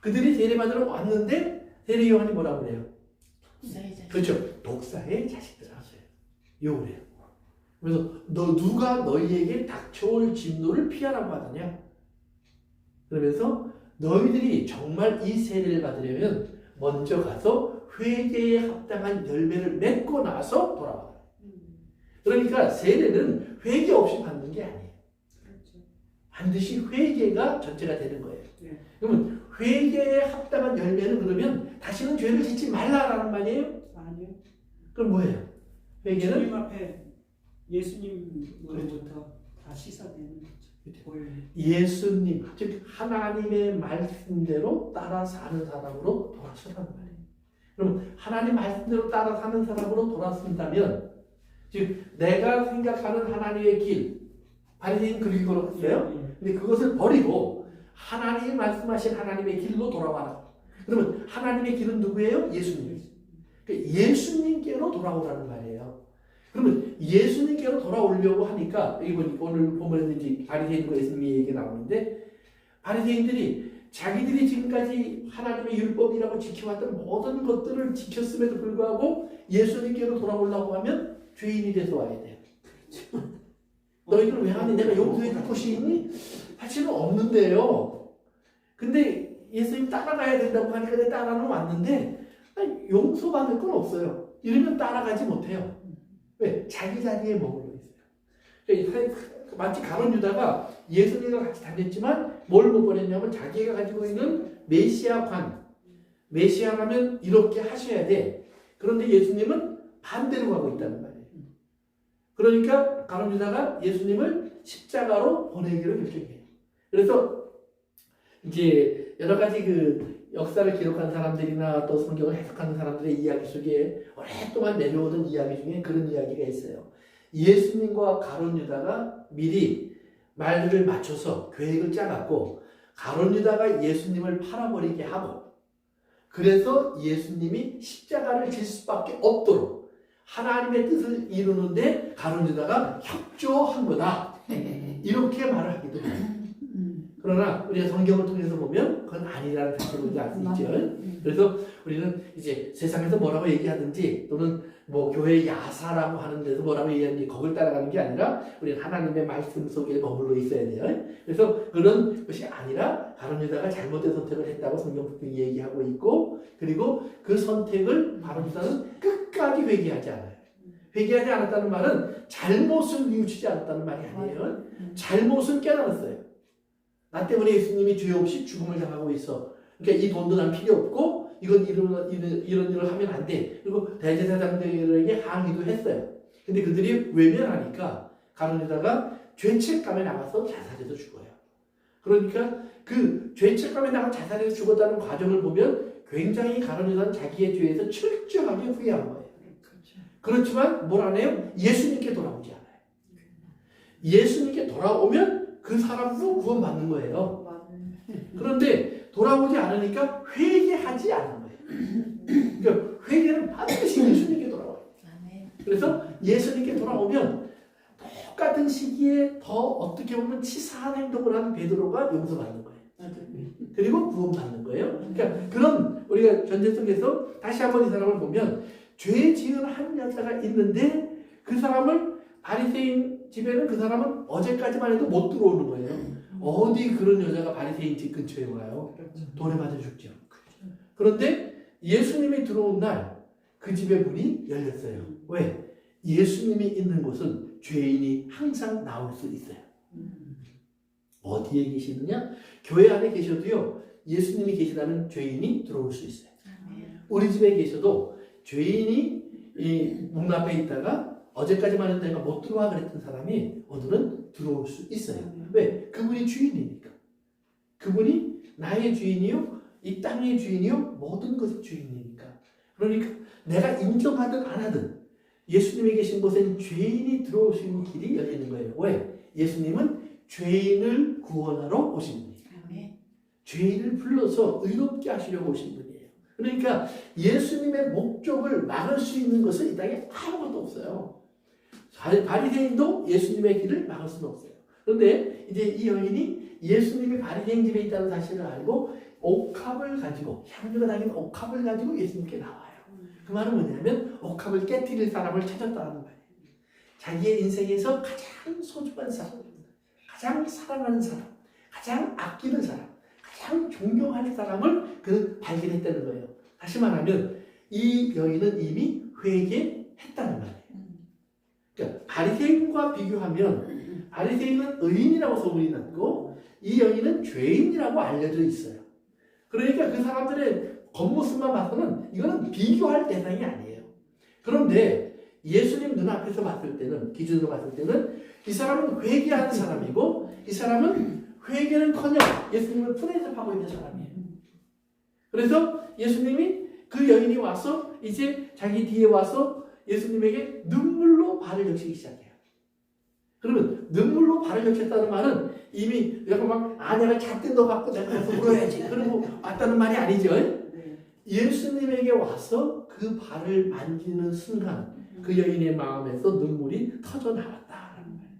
그들이 세례 받으러 왔는데 세례 요한이 뭐라고 그래요? 독사의 자식. 그렇죠. 독사의 자식들 하세요. 욕을 해요. 그래서 누가 너희에게 닥쳐올 진노를 피하라고 하느냐? 그러면서 너희들이 정말 이 세례를 받으려면 먼저 가서 회개에 합당한 열매를 맺고 나서 돌아와라. 그러니까 세례는 회개 없이 받는 게 아니에요. 반드시 회개가 전제가 되는 거예요. 그러면 회개에 합당한 열매는 그러면 다시는 죄를 짓지 말라라는 말이에요? 아니요. 그럼 뭐예요? 회개는 주님 앞에 예수님으로부터 다 씻어내는 거죠. 예수님, 즉 하나님의 말씀대로 따라 사는 사람으로 돌아서라는 말이에요. 그럼 하나님 말씀대로 따라 사는 사람으로 돌아선다면 즉 내가 생각하는 하나님의 길, 바리새인 그렇게 걸었어요. 근데 그것을 버리고 하나님이 말씀하신 하나님의 길로 돌아와라. 그러면 하나님의 길은 누구예요? 예수님. 그러니까 예수님께로 돌아오라는 말이에요. 그러면 예수님께로 돌아오려고 하니까 이번 오늘 보면 이제 바리새인과 예수님의 얘기 나오는데 바리새인들이 자기들이 지금까지 하나님의 율법이라고 지켜왔던 모든 것들을 지켰음에도 불구하고 예수님께로 돌아오려고 하면 죄인이 돼서 와야 돼요. 너희들 왜 하니? 내가 용서해 줄 것이 있니? 사실은 없는데요. 근데 예수님 따라가야 된다고 하니까 내가 따라는 왔는데 용서받을 건 없어요. 이러면 따라가지 못해요. 왜? 자기 자리에 머물러 있어요. 그러니까 마치 가룟 유다가 예수님과 같이 다녔지만 뭘 못 버렸냐면 자기가 가지고 있는 메시아관. 메시아라면 이렇게 하셔야 돼. 그런데 예수님은 반대로 가고 있다는 말이에요. 그러니까 가룟 유다가 예수님을 십자가로 보내기로 결정해요. 그래서 이제 여러 가지 그 역사를 기록한 사람들이나 또 성경을 해석하는 사람들의 이야기 속에 오랫동안 내려오던 이야기 중에 그런 이야기가 있어요. 예수님과 가룟 유다가 미리 말들을 맞춰서 계획을 짜갖고 가룟 유다가 예수님을 팔아버리게 하고 그래서 예수님이 십자가를 질 수밖에 없도록 하나님의 뜻을 이루는데 가룟 유다가 협조한 거다. 이렇게 말을 하기도 해요. 그러나 우리가 성경을 통해서 보면 그건 아니라는 사실을 우리가 알 수 있죠. 그래서 우리는 이제 세상에서 뭐라고 얘기하든지 또는 뭐 교회 야사라고 하는 데서 뭐라고 얘기하는지 그걸 따라가는 게 아니라 우리는 하나님의 말씀 속에 머물러 있어야 돼요. 그래서 그런 것이 아니라 가룟 유다가 잘못된 선택을 했다고 성경 분명히 얘기하고 있고 그리고 그 선택을 가룟 유다는 끝까지 회개하지 않아요. 회개하지 않았다는 말은 잘못을 뉘우치지 않았다는 말이 아니에요. 잘못을 깨달았어요. 나 때문에 예수님이 죄 없이 죽음을 당하고 있어. 그러니까 이 돈도 난 필요 없고 이런 일을 하면 안 돼. 그리고 대제사장들에게 항의도 했어요. 근데 그들이 외면하니까 가룟 유다가 죄책감에 나가서 자살해서 죽어요. 그러니까 그 죄책감에 나가 자살해서 죽었다는 과정을 보면 굉장히 가룟 유다는 자기의 죄에서 철저하게 후회한 거예요. 그렇지만 뭘 안 해요? 예수님께 돌아오지 않아요. 예수님께 돌아오면 그 사람도 구원받는 거예요. 그런데 돌아오지 않으니까 회개하지 않는 거예요. 그러니까 회개는 반드시 예수님께 돌아와요. 그래서 예수님께 돌아오면 똑같은 시기에 더 어떻게 보면 치사한 행동을 한 베드로가 용서받는 거예요. 그리고 구원받는 거예요. 그러니까 그런 우리가 전제 속에서 다시 한번 이 사람을 보면 죄 지은 한 여자가 있는데 그 사람을 바리새인 집에는 그 사람은 어제까지만 해도 못 들어오는 거예요. 어디 그런 여자가 바리새인 집 근처에 와요? 돌에 맞아 죽죠. 그런데 예수님이 들어온 날 그 집의 문이 열렸어요. 왜? 예수님이 있는 곳은 죄인이 항상 나올 수 있어요. 어디에 계시느냐? 교회 안에 계셔도요, 예수님이 계시다는 죄인이 들어올 수 있어요. 우리 집에 계셔도 죄인이 이 문 앞에 있다가 어제까지만 해도 내가 못 들어와 그랬던 사람이 오늘은 들어올 수 있어요. 왜? 그분이 주인이니까. 그분이 나의 주인이요, 이 땅의 주인이요, 모든 것의 주인이니까. 그러니까 내가 인정하든 안 하든 예수님이 계신 곳에는 죄인이 들어올 수 있는 길이 열리는 거예요. 왜? 예수님은 죄인을 구원하러 오신 분이에요. 죄인을 불러서 의롭게 하시려고 오신 분이에요. 그러니까 예수님의 목적을 막을 수 있는 것은 이 땅에 아무것도 없어요. 바리새인도 예수님의 길을 막을 수는 없어요. 그런데 이제 이 여인이 예수님이 바리새인 집에 있다는 사실을 알고 옥합을 가지고, 향유가 담긴 옥합을 가지고 예수님께 나와요. 그 말은 뭐냐면 옥합을 깨뜨릴 사람을 찾았다는 말이에요. 자기의 인생에서 가장 소중한 사람, 가장 사랑하는 사람, 가장 아끼는 사람, 가장 존경하는 사람을 그는 발견했다는 거예요. 다시 말하면 이 여인은 이미 회개했다는 말이에요. 그러니까 바리새인과 비교하면 바리새인은 의인이라고 소문이 났고 이 여인은 죄인이라고 알려져 있어요. 그러니까 그 사람들의 겉모습만 봐서는 이거는 비교할 대상이 아니에요. 그런데 예수님 눈앞에서 봤을 때는, 기준으로 봤을 때는 이 사람은 회개하는 사람이고 이 사람은 회개는커녕 예수님을 풀대접하고 있는 사람이에요. 그래서 예수님이 그 여인이 와서 이제 자기 뒤에 와서 예수님에게 눈물로 발을 적시기 시작해요. 그러면 눈물로 발을 적셨다는 말은 이미 내가 막 내가 잣된 거 갖고 내가 가서 울어야지 그러고 왔다는 말이 아니죠. 예수님에게 와서 그 발을 만지는 순간 그 여인의 마음에서 눈물이 터져 나왔다라는 거예요.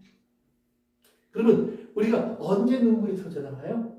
그러면 우리가 언제 눈물이 터져 나와요?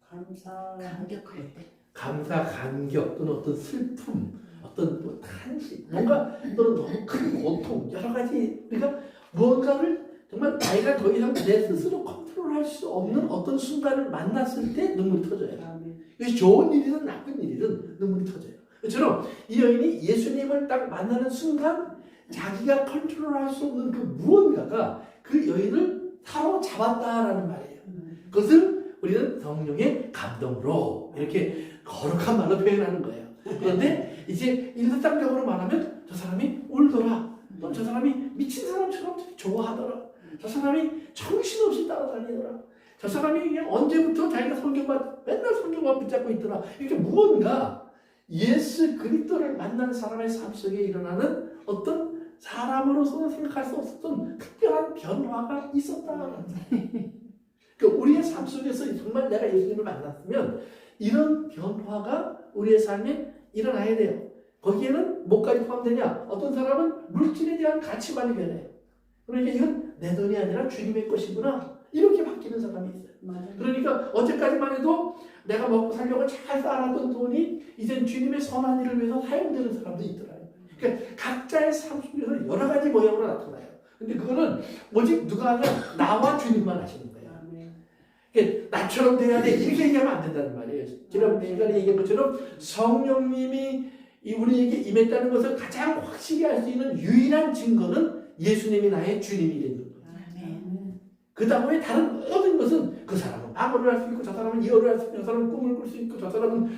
감격할 때. 감사, 감격 또는 어떤 슬픔, 어떤 뭐 탄식, 뭔가 또는 너무 큰 고통, 여러 가지 우리가 무언가를 정말 나이가 더 이상 내 스스로 컨트롤할 수 없는 어떤 순간을 만났을 때 눈물이 터져요. 이것이 좋은 일이든 나쁜 일이든 눈물이 터져요. 그처럼 이 여인이 예수님을 딱 만나는 순간 자기가 컨트롤할 수 없는 그 무언가가 그 여인을 사로잡았다라는 말이에요. 그것을 우리는 성령의 감동으로 이렇게 거룩한 말로 표현하는 거예요. 그런데 이제 일상적으로 말하면 저 사람이 울더라. 또 저 사람이 미친 사람처럼 좋아하더라. 저 사람이 정신없이 따라다니더라. 저 사람이 그냥 언제부터 자기가 맨날 성경만 붙잡고 있더라. 이렇게 무언가 예수 그리스도를 만난 사람의 삶 속에 일어나는 어떤 사람으로서는 생각할 수 없었던 특별한 변화가 있었다는 거예요. 그러니까 우리의 삶 속에서 정말 내가 예수님을 만났으면 이런 변화가 우리의 삶에 일어나야 돼요. 거기에는 뭐까지 포함되냐? 어떤 사람은 물질에 대한 가치관이 변해요. 그러니까 이건 내 돈이 아니라 주님의 것이구나. 이렇게 바뀌는 사람이 있어요. 그러니까 어제까지만 해도 내가 먹고 살려고 잘 쌓아놨던 돈이 이젠 주님의 선한 일을 위해서 사용되는 사람도 있더라고요. 그러니까 각자의 삶 속에서 여러 가지 모양으로 나타나요. 근데 그거는 오직 누가 하냐? 나와 주님만 하시는 거예요. 그러니까 나처럼 돼야 돼. 이렇게 얘기하면 안 된다는 말이에요. 지난 시간에 얘기한 것처럼 성령님이 우리에게 임했다는 것을 가장 확실히 알 수 있는 유일한 증거는 예수님이 나의 주님이 되는 거예요. 그 다음에 다른 모든 것은 그 사람은 방언을 할 수 있고 저 사람은 예언을 할 수 있고 저 사람은 꿈을 꿀 수 있고 저 사람은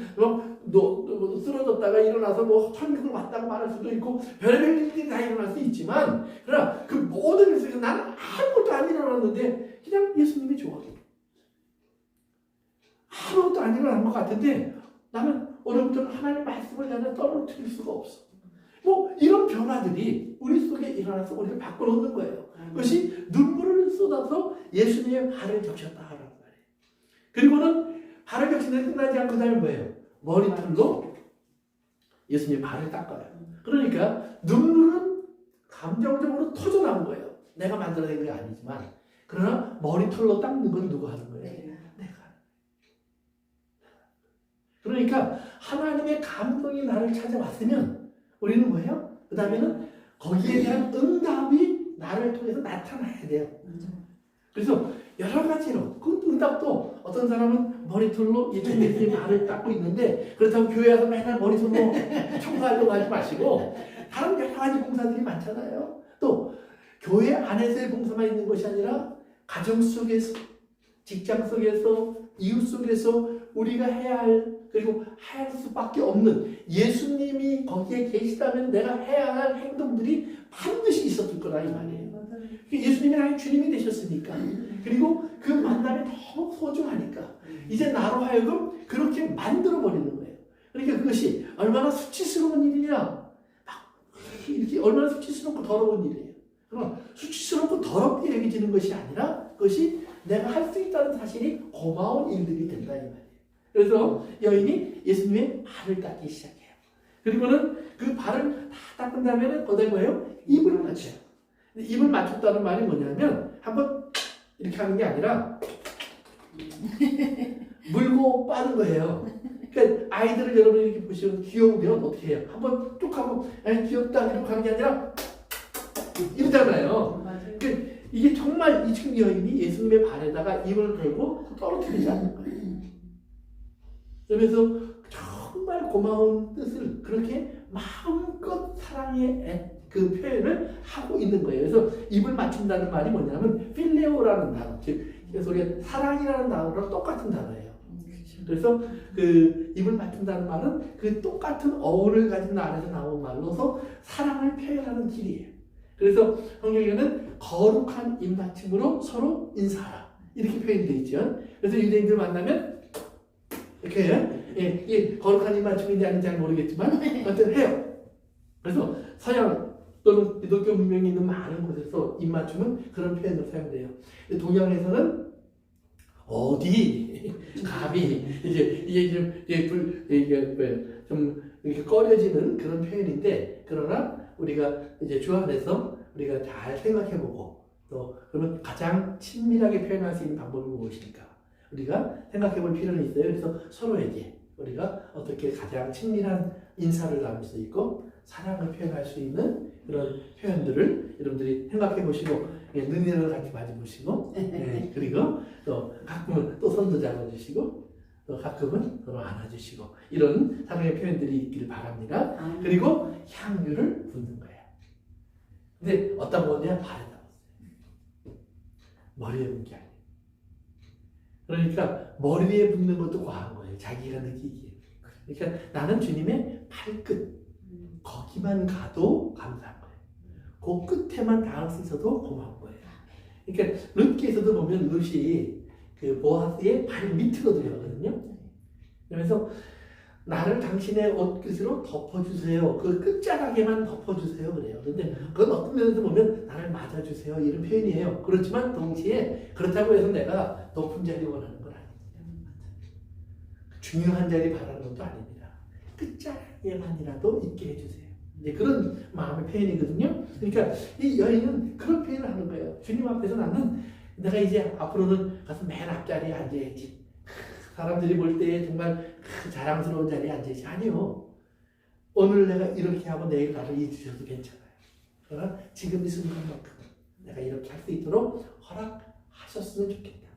쓰러졌다가 일어나서 뭐 천국을 왔다고 말할 수도 있고 별별 일들이 다 일어날 수 있지만 그러나 그 모든 일 속에서 나는 아무것도 안 일어났는데 그냥 예수님이 좋아해. 아무것도 안 일어난 것 같은데 나는 오늘부터는 하나님의 말씀을 나는 떨어뜨릴 수가 없어. 뭐 이런 변화들이 우리 속에 일어나서 우리를 바꿔놓는 거예요. 그것이 눈물을 쏟아서 예수님의 발을 적셨다라는 말이에요. 그리고는 발을 적시는 끝나지 않고 그다음에 뭐예요? 머리털로 예수님의 발을 닦아요. 그러니까 눈물은 감정적으로 터져나온 거예요. 내가 만들어낸 게 아니지만 그러나 머리털로 닦는 건 누가 하는 거예요? 내가. 그러니까 하나님의 감동이 나를 찾아왔으면 우리는 뭐예요? 그 다음에는 거기에 대한 응답이 말을 통해서 나타나야 돼요. 그래서 여러 가지로 그 응답도 어떤 사람은 머리털로 예수님의 말을 닦고 있는데 그렇다고 교회 와서 맨날 머리털로 청소하려고 하지 마시고 다른 여러 가지 봉사들이 많잖아요. 또 교회 안에서의 봉사만 있는 것이 아니라 가정 속에서, 직장 속에서, 이웃 속에서 우리가 해야 할, 그리고 할 수밖에 없는, 예수님이 거기에 계시다면 내가 해야 할 행동들이 반드시 있었을 거라 이 말이에요. 예수님이 나의 주님이 되셨으니까, 그리고 그 만남이 너무 소중하니까 이제 나로 하여금 그렇게 만들어버리는 거예요. 그러니까 그것이 얼마나 수치스러운 일이냐, 막 이렇게 얼마나 수치스럽고 더러운 일이에요. 그럼 수치스럽고 더럽게 여겨지는 것이 아니라 그것이 내가 할 수 있다는 사실이 고마운 일들이 된다 이 말이에요. 그래서 여인이 예수님의 발을 닦기 시작해요. 그리고는 그 발을 다 닦은 다음에는 거기다 뭐예요? 입을 맞춰요. 입을 맞췄다는 말이 뭐냐면 한번 이렇게 하는 게 아니라 물고 빠는 거예요. 그러니까 아이들을 여러분이 이렇게 보시면 귀여우면 어떻게 해요? 한번 쭉 하고 귀엽다 이렇게 하는 게 아니라 이러잖아요. 그러니까 이게 정말 이 지금 여인이 예수님의 발에다가 입을 걸고 떨어뜨리지 않는 거예요. 그러면서 정말 고마운 뜻을 그렇게 마음껏 사랑의 그 표현을 하고 있는 거예요. 그래서 입을 맞춘다는 말이 뭐냐면 필레오라는 단어, 즉 우리가 사랑이라는 단어랑 똑같은 단어예요. 그래서 그 입을 맞춘다는 말은 그 똑같은 어원을 가진 말에서 나온 말로서 사랑을 표현하는 길이에요. 그래서 성경에는 거룩한 입맞춤으로 서로 인사하라 이렇게 표현되어 있죠. 그래서 유대인들 만나면 이렇게 해요. 예, 이게 거룩한 입맞춤인지 아닌지 잘 모르겠지만 어쨌든 해요. 그래서 서양 또는 기독교 문명이 있는 많은 곳에서 입맞춤은 그런 표현으로 사용돼요. 동양에서는 어디 갑이 이게 좀 이렇게 꺼려지는 그런 표현인데, 그러나 우리가 이제 주 안에서 우리가 잘 생각해보고 또 그러면 가장 친밀하게 표현할 수 있는 방법이 무엇일까? 우리가 생각해볼 필요는 있어요. 그래서 서로에게 우리가 어떻게 가장 친밀한 인사를 나눌 수 있고 사랑을 표현할 수 있는 그런 표현들을 여러분들이 생각해 보시고 눈이를 같이 마주보시고 그리고 또 가끔은 또 손도 잡아주시고 또 가끔은 서로 안아주시고 이런 사랑의 표현들이 있기를 바랍니다. 그리고 향유를 붓는 거예요. 근데 어디다 붓느냐? 발에다 붓어요. 머리에 붓는 게 아니에요. 그러니까 머리에 붓는 것도 과한 거예요. 자기가 느끼기에. 그러니까 나는 주님의 발끝 거기만 가도 감사한 거예요. 그 끝에만 닿을 수 있어도 고마운 거예요. 그러니까 룻기에서도 보면 룻이 그 보아스의 발 밑으로 들어가거든요. 그래서 나를 당신의 옷끝으로 덮어주세요. 그 끝자락에만 덮어주세요. 그래요. 그런데 그건 어떤 면에서 보면 나를 맞아주세요. 이런 표현이에요. 그렇지만 동시에 그렇다고 해서 내가 높은 자리 원하는 건 아닙니다. 중요한 자리 바라는 것도 아닙니다. 끝자락에만이라도 있게 해주세요. 이제 그런 마음의 표현이거든요. 그러니까 이 여인은 그런 표현을 하는 거예요. 주님 앞에서 나는 내가 이제 앞으로는 가서 맨 앞자리에 앉아야지. 사람들이 볼 때 정말 자랑스러운 자리에 앉아야지. 아니요. 오늘 내가 이렇게 하고 내일 가서 잊으셔도 괜찮아요. 그러나 지금 이 순간만큼 내가 이렇게 할 수 있도록 허락하셨으면 좋겠다.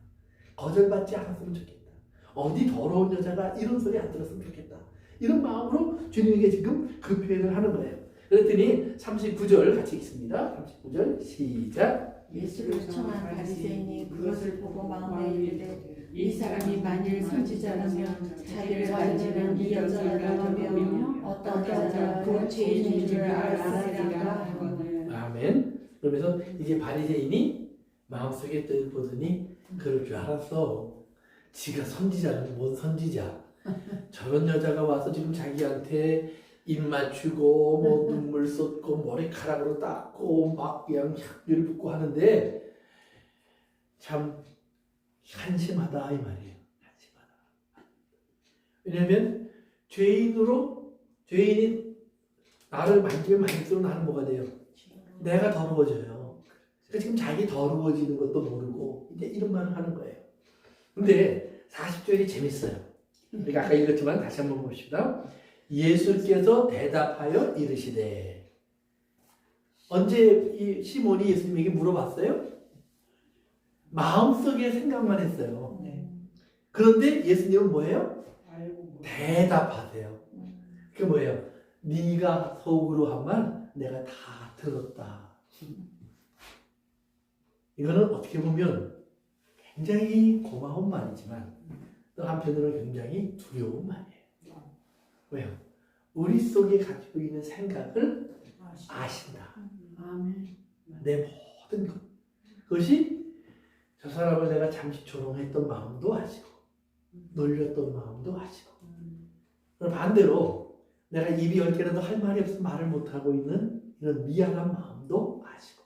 거절받지 않았으면 좋겠다. 어디 더러운 여자가 이런 소리 안 들었으면 좋겠다. 이런 마음으로 주님에게 지금 그 표현을 하는 거예요. 그랬더니 39절 같이 읽습니다. 39절 시작. 예수를 청한 바리새인이 그것을 보고 마음에 이르되 이 사람이 만일 선지자라면 자기를 만지는 이 여자를 나가며 어떤 자가 그 죄인인 줄 알았으리라 하거늘. 아멘. 그러면서 이제 바리새인이 마음속에 뜻을 보더니 그럴 줄 알았어. 지가 선지자는 뭔 선지자. 저런 여자가 와서 지금 자기한테 입 맞추고 뭐 눈물 쏟고 머리카락으로 닦고 막 그냥 향유를 붓고 하는데 참 한심하다 이 말이에요. 한심하다. 왜냐하면 죄인이 나를 만지면 만질수록 나는 뭐가 돼요? 내가 더러워져요. 그러니까 지금 자기 더러워지는 것도 모르고 이제 이런 말을 하는 거예요. 근데 40절이 재밌어요. 우리가 아까 읽었지만 다시 한번 봅시다. 예수께서 대답하여 이르시되 언제 이 시몬이 예수님에게 물어봤어요? 마음속에 생각만 했어요. 네. 그런데 예수님은 뭐예요? 알고 뭐. 대답하세요. 그게 뭐예요? 네가 속으로 한 말 내가 다 들었다. 이거는 어떻게 보면 굉장히 고마운 말이지만 또 한편으로는 굉장히 두려운 말이에요. 왜요? 우리 속에 가지고 있는 생각을 아신다. 아멘. 내 모든 것. 그것이 저 사람을 내가 잠시 조롱했던 마음도 아시고 놀렸던 마음도 아시고 그럼 반대로 내가 입이 열 개라도 할 말이 없어서 말을 못하고 있는 이런 미안한 마음도 아시고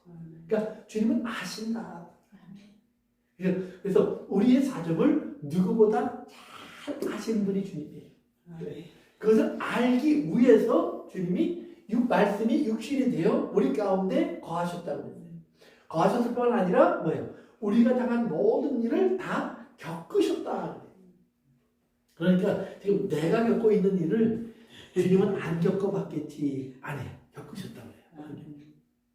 그러니까 주님은 아신다. 그래서 우리의 사정을 누구보다 잘 아시는 분이 주님이에요. 그것을 알기 위해서 주님이 말씀이 육신이 되어 우리 가운데 거하셨다고 했어요. 거하셨을 뿐 아니라 뭐예요? 우리가 당한 모든 일을 다 겪으셨다. 그러니까 지금 내가 겪고 있는 일을 주님은 안 겪어봤겠지. 아니에요. 겪으셨다고 해요.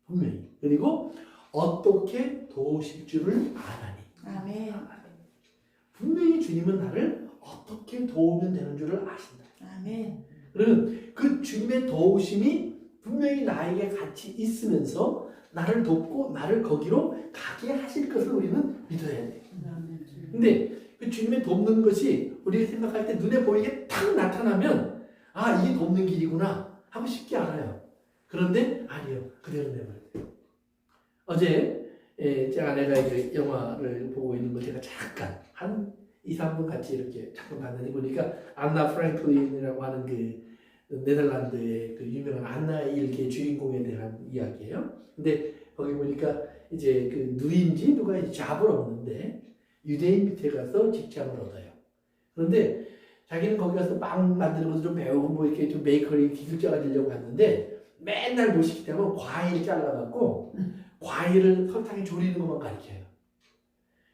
분명히. 그리고 어떻게 도우실 줄을 아나니. 아멘. 분명히 주님은 나를 어떻게 도우면 되는 줄을 아신다. 아멘. 그러면 그 주님의 도우심이 분명히 나에게 같이 있으면서 나를 돕고 나를 거기로 가게 하실 것을 우리는 믿어야 돼요. 근데 그 주님의 돕는 것이 우리가 생각할 때 눈에 보이게 탁 나타나면 아 이게 돕는 길이구나 하고 쉽게 알아요. 그런데 아니에요. 그대로 내버려요. 어제 제 아내가 이제 영화를 보고 있는 거 제가 잠깐 한 2, 3분 같이 이렇게 잠깐 봤는데 보니까 안나 프랭클린이라고 하는 그 네덜란드의 그 유명한 안나 일기의 주인공에 대한 이야기예요. 근데 거기 보니까 이제 그 누인지 누가 이제 잡을 얻는데 유대인 밑에 가서 직장을 얻어요. 그런데 자기는 거기 가서 빵 만드는 것도 좀 배우고 뭐 이렇게 좀 베이커리 기술자가 되려고 했는데 맨날 뭐 시킬 때면 과일 잘라갖고 과일을 설탕에 졸이는 것만 가르쳐요.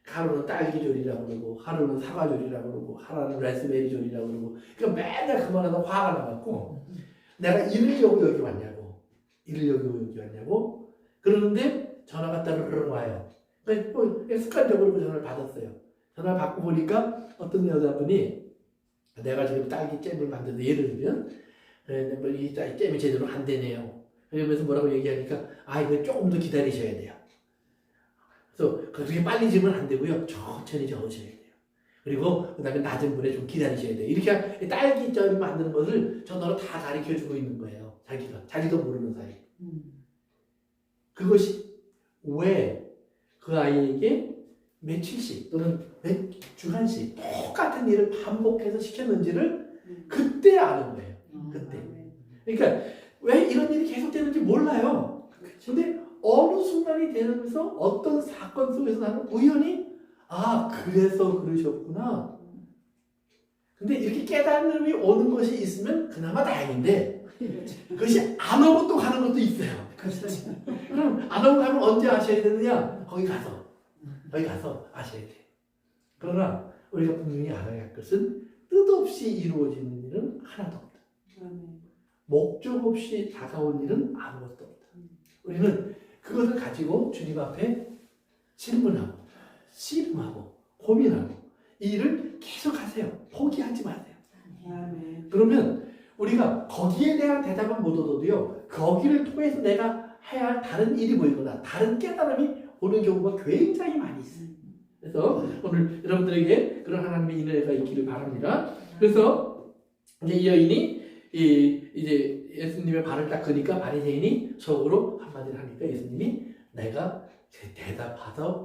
하루는 딸기 조리라고 그러고 하루는 사과 조리라고 그러고 하루는 라스베리 조리라고 그러고 그러니까 맨날 그만하다 화가 나갖고 내가 이러려고 여기 왔냐고 이러려고 여기 왔냐고 그러는데 전화가 따르르 와요. 그러니까 뭐 습관적으로 그 전화를 받았어요. 전화 받고 보니까 어떤 여자분이 내가 지금 딸기 잼을 만드는데 예를 들면 뭐 이 잼이 제대로 안 되네요. 그러면서 뭐라고 얘기하니까 아 이거 조금 더 기다리셔야 돼요. 그래서 그렇게 빨리 지면 안 되고요. 천천히 저으셔야 돼요. 그리고 그 다음에 낮은 불에 좀 기다리셔야 돼요. 이렇게 딸기잼 만드는 것을 전화로 다 가르쳐주고 있는 거예요. 자기도 모르는 사이. 그것이 왜 그 아이에게 며칠씩 또는 몇 주간씩 똑같은 일을 반복해서 시켰는지를 그때 아는 거예요. 그때. 그러니까 왜 이런 일이 계속되는지 몰라요. 근데 어느 순간이 되면서 어떤 사건 속에서 나는 우연히 아 그래서 그러셨구나. 근데 이렇게 깨달음이 오는 것이 있으면 그나마 다행인데 그것이 안 오고 또 가는 것도 있어요. 그럼 안 오고 가면 언제 아셔야 되느냐? 거기 가서 아셔야 돼요. 그러나 우리가 분명히 알아야 할 것은 뜻없이 이루어지는 일은 하나도 없다. 목적 없이 다가온 일은 아무것도 없다. 우리는 그것을 가지고 주님 앞에 질문하고 씨름하고 고민하고 이 일을 계속하세요. 포기하지 마세요. 그러면 우리가 거기에 대한 대답은 못 얻어도요. 거기를 통해서 내가 해야 할 다른 일이 보이거나 다른 깨달음이 오는 경우가 굉장히 많이 있어요. 그래서 오늘 여러분들에게 그런 하나님의 은혜가 있기를 바랍니다. 그래서 이제 이 여인이 이제 예수님의 발을 딱 그니까 바리새인이 속으로 한마디를 하니까 예수님이 내가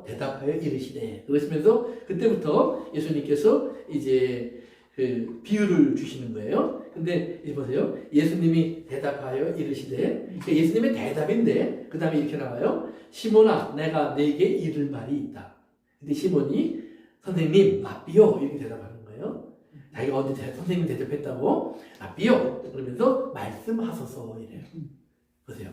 대답하여 이르시되 그러시면서 그때부터 예수님께서 이제 그 비유를 주시는 거예요. 근데 이제 보세요. 예수님이 대답하여 이르시되 그러니까 예수님의 대답인데 그 다음에 이렇게 나와요. 시몬아 내가 네게 이를 말이 있다. 근데 시몬이 선생님 라삐요 이렇게 대답하는 거예요. 자기가 언제 선생님 대답했다고 라삐요 그러면서 말씀하소서 이래요. 보세요.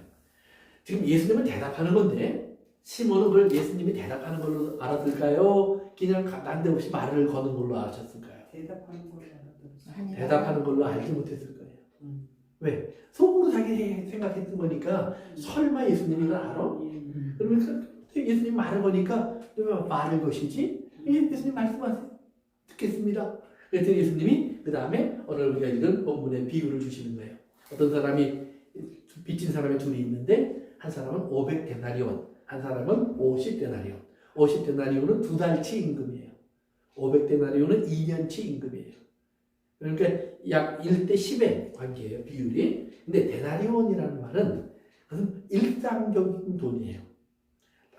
지금 예수님은 대답하는 건데 시몬은 그걸 예수님이 대답하는 걸로 알아들까요? 그냥 난데없이 말을 거는 걸로 아셨을까요? 대답하는 걸로 알아들었어요. 대답하는 걸로 알지 못했을 거예요. 왜? 속으로 자기 생각했던 거니까 설마 예수님이 이걸 알아? 그러면 예수님 말을 거니까 왜 말을 것이지? 예수님 말씀하세요. 듣겠습니다. 그랬더니 예수님이 그 다음에 오늘 우리가 읽은 본문의 비유를 주시는 거예요. 어떤 사람이 빚진 사람이 둘이 있는데 한 사람은 500데나리온, 한 사람은 50데나리온. 50데나리온은 2달치 임금이에요. 500데나리온은 2년치 임금이에요. 그러니까 약 1대 10의 관계예요, 비율이. 근데 데나리온이라는 말은 그것은 일상적인 돈이에요.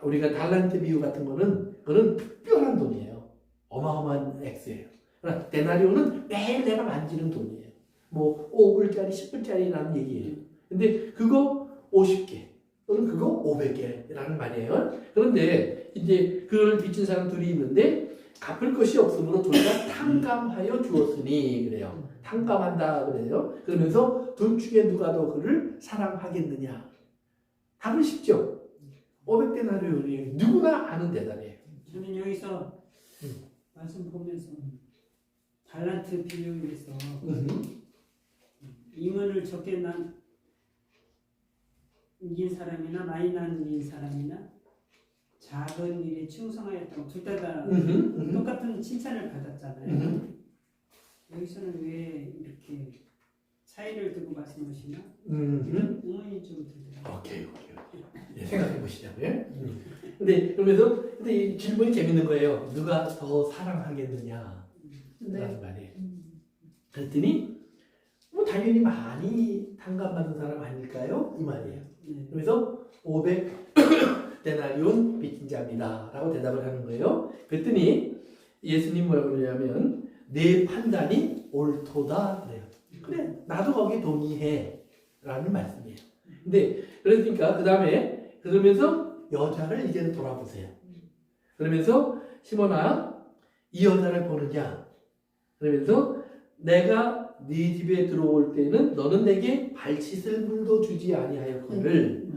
우리가 달란트 비유 같은 거는 그거는 특별한 돈이에요. 어마어마한 액수예요. 그러나 데나리온은 매일 내가 만지는 돈이에요. 뭐 5불짜리, 10불짜리라는 얘기예요. 근데 그거 50개 또는 그거 500개라는 말이에요. 그런데 이제 그걸 빚진 사람 둘이 있는데 갚을 것이 없으므로 둘 다 탕감하여 주었으니 그래요. 탕감한다 그래요. 그러면서 둘 중에 누가 더 그를 사랑하겠느냐. 답은 쉽죠. 500데나리온이 누구나 아는 대답이에요. 저는 여기서 말씀 보면서 달란트 비유에서 임원을 적게 이긴 사람이나 많이 이긴 사람이나 작은 일에 충성하였다고 둘 다 똑같은 칭찬을 받았잖아요. 여기서는 왜 이렇게 차이를 두고 말씀하시나? 이런 의문이 좀 들더라고요. 오케이. 예, 생각해 보시자고요. 근데 이 질문이 재밌는 거예요. 누가 더 사랑하겠느냐? 라는 말이에요. 그랬더니 뭐 당연히 많이 탕감받는 사람 아닐까요? 이 말이에요. 그래서 500데나리온 빚진 자입니다. 라고 대답을 하는 거예요. 그랬더니 예수님 뭐라고 그러냐면 내 판단이 옳도다 그래요. 그래, 나도 거기에 동의해 라는 말씀이에요. 근데 그러니까 그 다음에 그러면서 여자를 이제는 돌아보세요. 그러면서 시몬아 이 여자를 보느냐? 그러면서 내가 네 집에 들어올 때는 너는 내게 발 씻을 물도 주지 아니하였거늘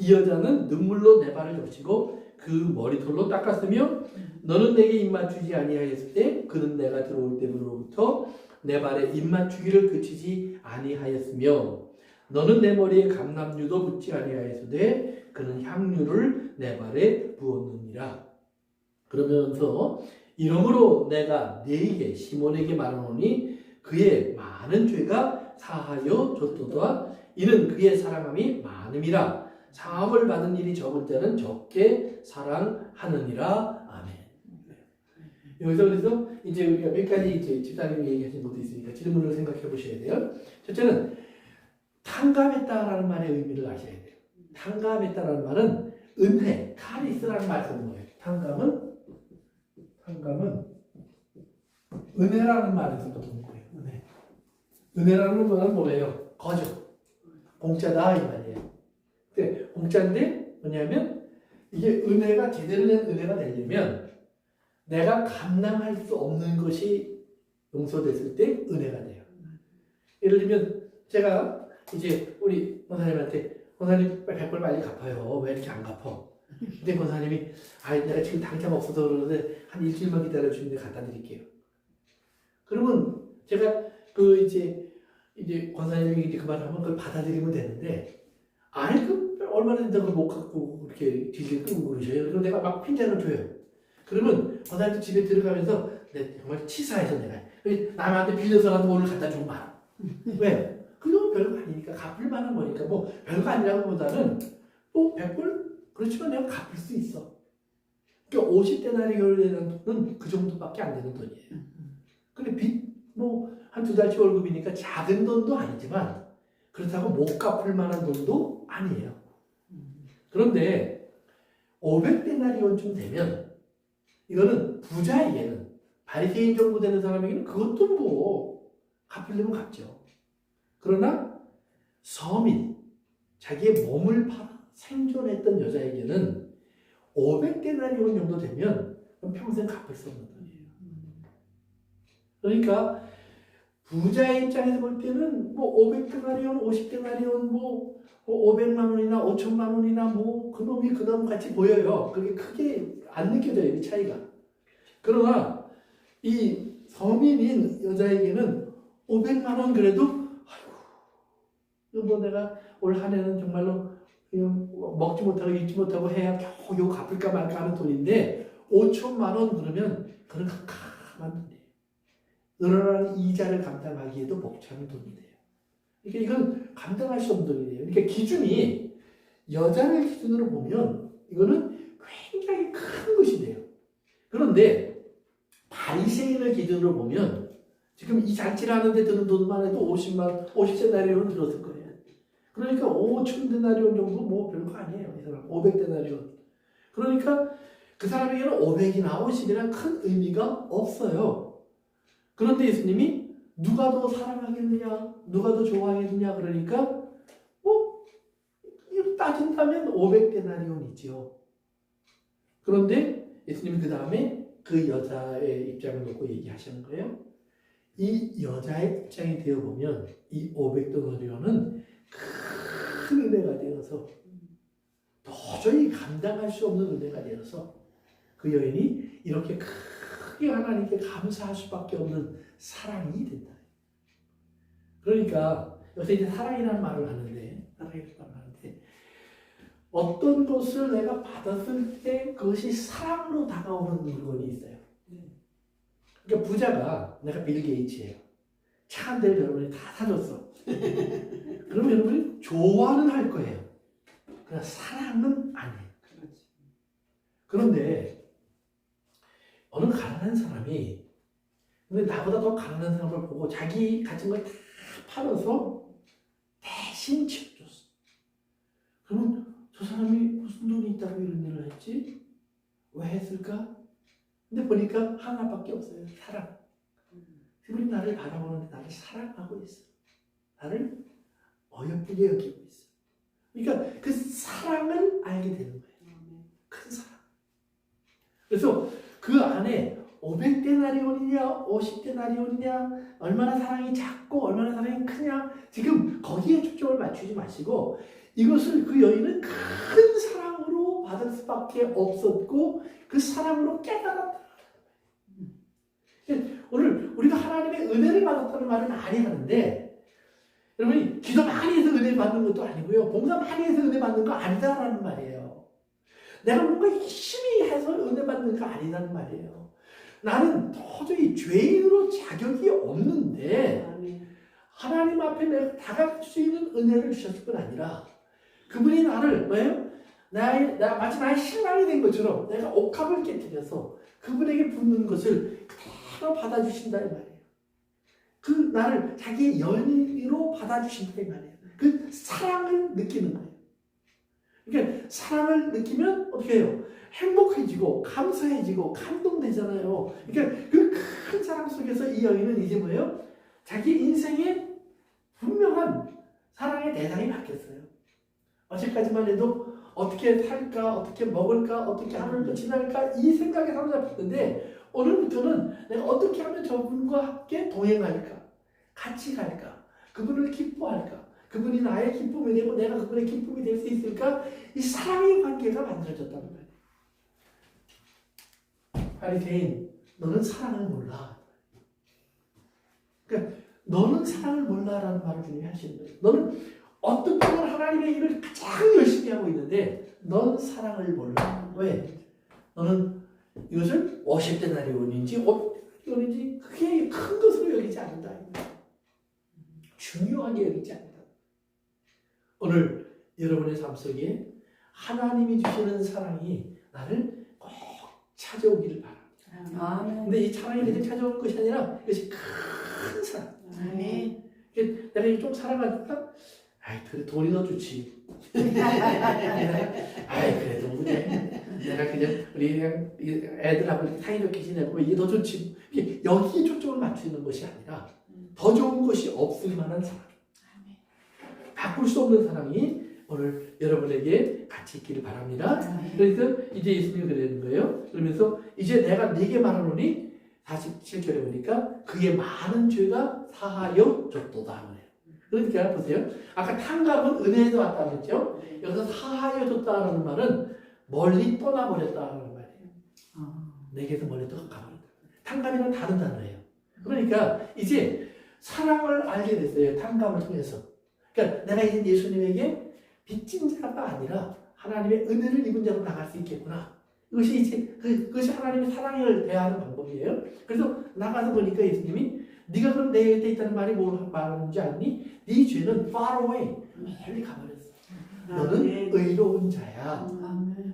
이 여자는 눈물로 내 발을 적시고 그 머리털로 닦았으며 너는 내게 입맞추지 아니하였을 때 그는 내가 들어올 때로부터 내 발에 입맞추기를 그치지 아니하였으며 너는 내 머리에 감람유도 붓지 아니하였으되 그는 향유를 내 발에 부었느니라. 그러면서 이러므로 내가 네게 시몬에게 말하노니 그의 많은 죄가 사하여 줬도다. 이는 그의 사랑함이 많음이라. 사함을 받은 일이 적은 자는 적게 사랑하느니라. 아멘. 여기서 그래서 이제 우리가 몇 가지 이제 집사님이 얘기하신 것도 있으니까 질문을 생각해 보셔야 돼요. 첫째는 탕감했다라는 말의 의미를 아셔야 돼요. 탕감했다라는 말은 은혜, 카리스라는 말 쓰는 거예요. 탕감은 은혜라는 말에서 보통 거예요. 은혜라는 말은 뭐예요? 거저, 공짜다 이 말이에요. 근데 공짜인데 뭐냐면 이게 은혜가 제대로 된 은혜가 되려면 내가 감당할 수 없는 것이 용서됐을 때 은혜가 돼요. 예를 들면 제가 이제 우리 권사님한테 권사님 100불 빨리 갚아요. 왜 이렇게 안 갚아? 근데 권사님이 내가 지금 당장 없어서 그러는데 한 일주일만 기다려주면 갖다 드릴게요. 그러면 제가 그 이제 권사님이 그 말을 하면 그걸 받아들이면 되는데 얼마나 된다고 못 갖고 이렇게 뒤질 끄고 그러셔요. 그럼 내가 막 핀잔을 줘요. 그러면 권사님 집에 들어가면서 정말 치사해서 내가 남한테 빌려서라도 오늘 갖다 주고 말. 왜? 그거 별거 아니니까 갚을 만한 거니까 뭐 별거 아니라고 보다는 뭐 100불? 그렇지만 내가 갚을 수 있어. 그러니까 50데나리온이라는 돈은 그 정도밖에 안 되는 돈이에요. 근데 빚 뭐 한 2달치 월급이니까 작은 돈도 아니지만 그렇다고 못 갚을 만한 돈도 아니에요. 그런데 500데나리온쯤 되면 이거는 부자에게는 바리새인 정도 되는 사람에게는 그것도 뭐 갚으려면 갚죠. 그러나 서민, 자기의 몸을 팔아 생존했던 여자에게는 500데나리온 정도 되면 평생 갚을 수 없는 돈이에요. 그러니까 부자의 입장에서 볼 때는 뭐 500데나리온, 50데나리온, 뭐 500만 원이나 5천만 원이나 뭐 그놈이 그놈 같이 보여요. 그게 크게 안 느껴져요, 이 차이가. 그러나 이 서민인 여자에게는 500만 원 그래도 이거 뭐 내가 올 한 해는 정말로 그냥 먹지 못하고 입지 못하고 해야 겨우 이거 갚을까 말까 하는 돈인데 5천만 원 그러면 그런 캄캄한 돈이에요. 늘어나는 이자를 감당하기에도 벅차는 돈이 돼요. 그러니까 이건 감당할 수 없는 돈이 돼요. 그러니까 기준이 여자를 기준으로 보면 이거는 굉장히 큰 것이 돼요. 그런데 바리새인을 기준으로 보면 지금 이 잔치를 하는데 드는 돈만 해도 50데나리온은 들었을 거예요. 그러니까 5,000데나리온 정도 뭐 별거 아니에요. 이 사람 500데나리온. 그러니까 그 사람에게는 500이나 50이나 큰 의미가 없어요. 그런데 예수님이 누가 더 사랑하겠느냐, 누가 더 좋아하겠느냐 그러니까 이거 따진다면 500데나리온이죠. 그런데 예수님이 그 다음에 그 여자의 입장을 놓고 얘기하시는 거예요. 이 여자의 입장이 되어보면 이 500데나리온은 큰 은혜가 되어서 도저히 감당할 수 없는 은혜가 되어서 그 여인이 이렇게 크게 하나님께 감사할 수밖에 없는 사랑이 된다. 그러니까 여기서 이제 사랑이라는 말을 하는데 어떤 것을 내가 받았을 때 그것이 사랑으로 다가오는 물건이 있어요. 그러니까 부자가 내가 빌 게이츠예요. 차 한 대를 여러분이 다 사줬어. 그러면 여러분이 좋아는 할 거예요. 그러나 사랑은 아니에요. 그런데 어느 가난한 사람이 근데 나보다 더 가난한 사람을 보고 자기 가진 걸 다 팔아서 대신 치워줬어. 그러면 저 사람이 무슨 돈이 있다고 이런 일을 했지? 왜 했을까? 근데 보니까 하나밖에 없어요. 사랑. 그분이 나를 바라보는데 나를 사랑하고 있어. 나를 어여쁘게 여기고 있어. 그러니까 그 사랑을 알게 되는 거예요. 큰 사랑. 그래서 그 안에 500데나리온이냐 50데나리온이냐 얼마나 사랑이 작고 얼마나 사랑이 크냐 지금 거기에 초점을 맞추지 마시고 이것을 그 여인은 큰 사랑으로 받을 수밖에 없었고 그 사랑으로 깨달았다. 오늘 우리가 하나님의 은혜를 받았다는 말을 많이 하는데 여러분이 기도 많이 해서 은혜 받는 것도 아니고요. 봉사 많이 해서 은혜 받는 거 아니다라는 말이에요. 내가 뭔가 열심히 해서 은혜 받는 거 아니라는 말이에요. 나는 도저히 죄인으로 자격이 없는데 하나님 앞에 내가 다가갈 수 있는 은혜를 주셨을 뿐 아니라 그분이 나를 뭐예요? 마치 나의 신랑이 된 것처럼 내가 옥합을 깨뜨려서 그분에게 붙는 것을 그대로 받아주신다 이 말이에요. 그 나를 자기의 연인으로 받아주신다 이 말이에요. 그 사랑을 느끼는 거예요. 그러니까 사랑을 느끼면 어떻게 해요? 행복해지고 감사해지고 감동되잖아요. 그러니까 그 큰 사랑 속에서 이 여인은 이제 뭐예요? 자기 인생의 분명한 사랑의 대상이 바뀌었어요. 어제까지만 해도 어떻게 살까, 어떻게 먹을까, 어떻게 하루를 지날까 이 생각에 사로잡혔는데 오늘부터는 내가 어떻게 하면 저분과 함께 동행할까, 같이 갈까, 그분을 기뻐할까, 그분이 나의 기쁨이 되고 내가 그분의 기쁨이 될 수 있을까 이 사랑의 관계가 만들어졌다는 거예요. 바리새인, 너는 사랑을 몰라. 그러니까 너는 사랑을 몰라라는 말을 주님이 하시는 거예요. 너는 어떻게 보면 하나님의 일을 가장 열심히 하고 있는데 넌 사랑을 몰라. 왜? 너는 이것을 50데나리온인지 500데나리온인지 그게 큰 것으로 여기지 않는다. 중요하게 여기지 않는다. 오늘 여러분의 삶 속에 하나님이 주시는 사랑이 나를 꼭 찾아오기를 바랍니다. 근데 이 사랑이 그냥 찾아오는 것이 아니라 이것이 큰 사랑. 아멘. 내가 좀 살아가니까 아이 그래 돈이 더 좋지. 아이 그래도 뭐 내가 그냥 우리 그냥 애들하고 사이좋게 지내고 이게 더 좋지. 여기에 초점을 맞추는 것이 아니라 더 좋은 것이 없을 만한 사랑. 바꿀 수 없는 사랑이 오늘 여러분에게 같이 있기를 바랍니다. 그래서 이제 예수님이 그러는 거예요. 그러면서 이제 내가 네게 말하노니 47절에 보니까 그의 많은 죄가 사하여 줬도다. 그러니까 보세요. 아까 탕감은 은혜에서 왔다고 했죠. 여기서 사하여 줬다는 말은 멀리 떠나버렸다는 말이에요. 내게서 멀리 떠나버렸다. 탕감이랑 다른 단어예요. 그러니까 이제 사랑을 알게 됐어요. 탕감을 통해서. 그러니까 내가 이제 예수님에게 빚진 자가 아니라 하나님의 은혜를 입은 자로 나갈 수 있겠구나. 이것이 이제 그것이 하나님의 사랑을 대하는 방법이에요. 그래서 나가서 보니까 예수님이 네가 그럼 내 곁에 있다는 말이 뭘 말하는지 아니? 네 죄는 far away, 멀리 가버렸어. 너는 의로운 자야.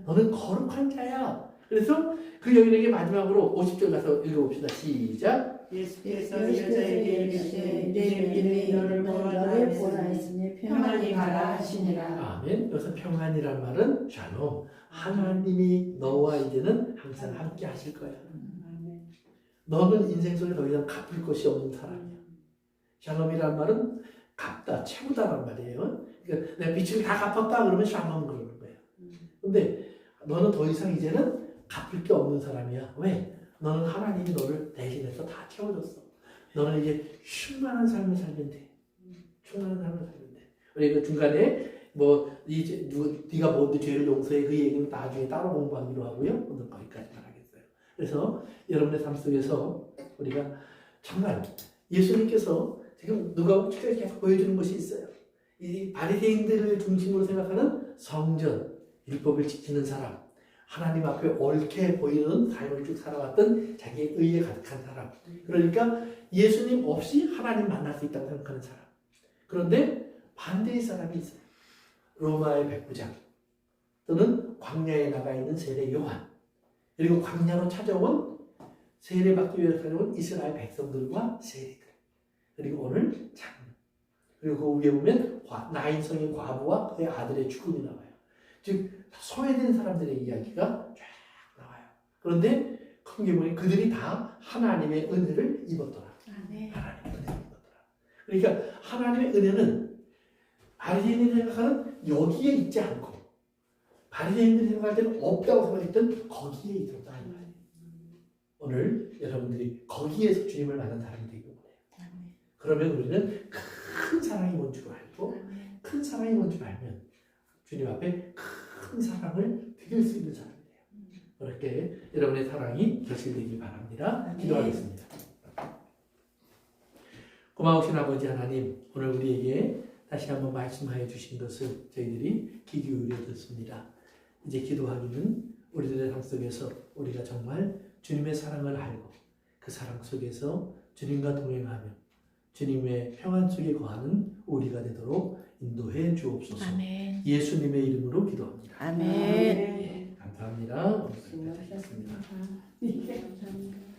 너는 거룩한 자야. 그래서 그 여인에게 마지막으로 50절 가서 읽어봅시다. 시작. 예수께서 여자에게 이르시되 내 믿음이 너를 너를 보라 구원하였으니 했으니 평안히 가라 하시니라. 아멘. 여기서 평안이란 말은 샬롬. 하나님이 너와 이제는 항상 함께 하실 거야. 아멘. 너는 인생 속에 더 이상 갚을 것이 없는 사람이야. 샬롬이란 말은 갚다, 채우다란 말이에요. 그러니까 내가 빚을 다 갚았다 그러면 샬롬 그러는 거예요. 근데 너는 더 이상 이제는 갚을 게 없는 사람이야. 왜? 너는 하나님이 너를 대신해서 다 채워줬어. 너는 이제 충만한 삶을 살면 돼. 충만한 삶을 살면 돼. 우리 그 중간에 뭐 이제 네가 뭔데 죄를 용서해 그 얘기는 나중에 따로 공부하기로 하고요. 오늘 거기까지만 하겠어요. 그래서 여러분의 삶 속에서 우리가 정말 예수님께서 지금 누가복음 7장에 계속 보여주는 것이 있어요. 이 바리새인들을 중심으로 생각하는 성전, 율법을 지키는 사람, 하나님 앞에 옳게 보이는 삶을 쭉 살아왔던 자기의 의에 가득한 사람. 그러니까 예수님 없이 하나님 만날 수 있다고 생각하는 사람. 그런데 반대의 사람이 있어요. 로마의 백부장 또는 광야에 나가 있는 세례 요한, 그리고 광야로 찾아온 세례받기 위해 찾아온 이스라엘 백성들과 세리들, 그리고 오늘 장로, 그리고 그 위에 보면 나인성의 과부와 그의 아들의 죽음이 나와요. 즉 소외된 사람들의 이야기가 쫙 나와요. 그런데 큰 게 뭐니? 그들이 다 하나님의 은혜를 입었더라. 아멘. 하나님의 은혜를 입었더라. 그러니까 하나님의 은혜는 바리새인이 생각하는 여기에 있지 않고 바리새인들이 생각할 때는 없다고 생각했던 거기에 있었다 이 말이에요. 오늘 여러분들이 거기에서 주님을 만난 사람이 되기 원해요. 아멘. 그러면 우리는 큰 사랑이 뭔 줄 알고 아멘. 큰 사랑이 뭔 줄 알면 주님 앞에 큰 사랑을 드릴 수 있는 사람이 돼요. 그렇게 여러분의 사랑이 결실되길 바랍니다. 아멘. 기도하겠습니다. 고마우신 아버지 하나님, 오늘 우리에게 다시 한번 말씀하여 주신 것을 저희들이 귀 기울여 듣습니다. 이제 기도하기는 우리들의 삶 속에서 우리가 정말 주님의 사랑을 알고 그 사랑 속에서 주님과 동행하며 주님의 평안 속에 거하는 우리가 되도록 인도해 주옵소서. 아멘. 예수님의 이름으로 기도합니다. 아멘. 아멘. 감사합니다. 수고하셨습니다. 네. 감사합니다.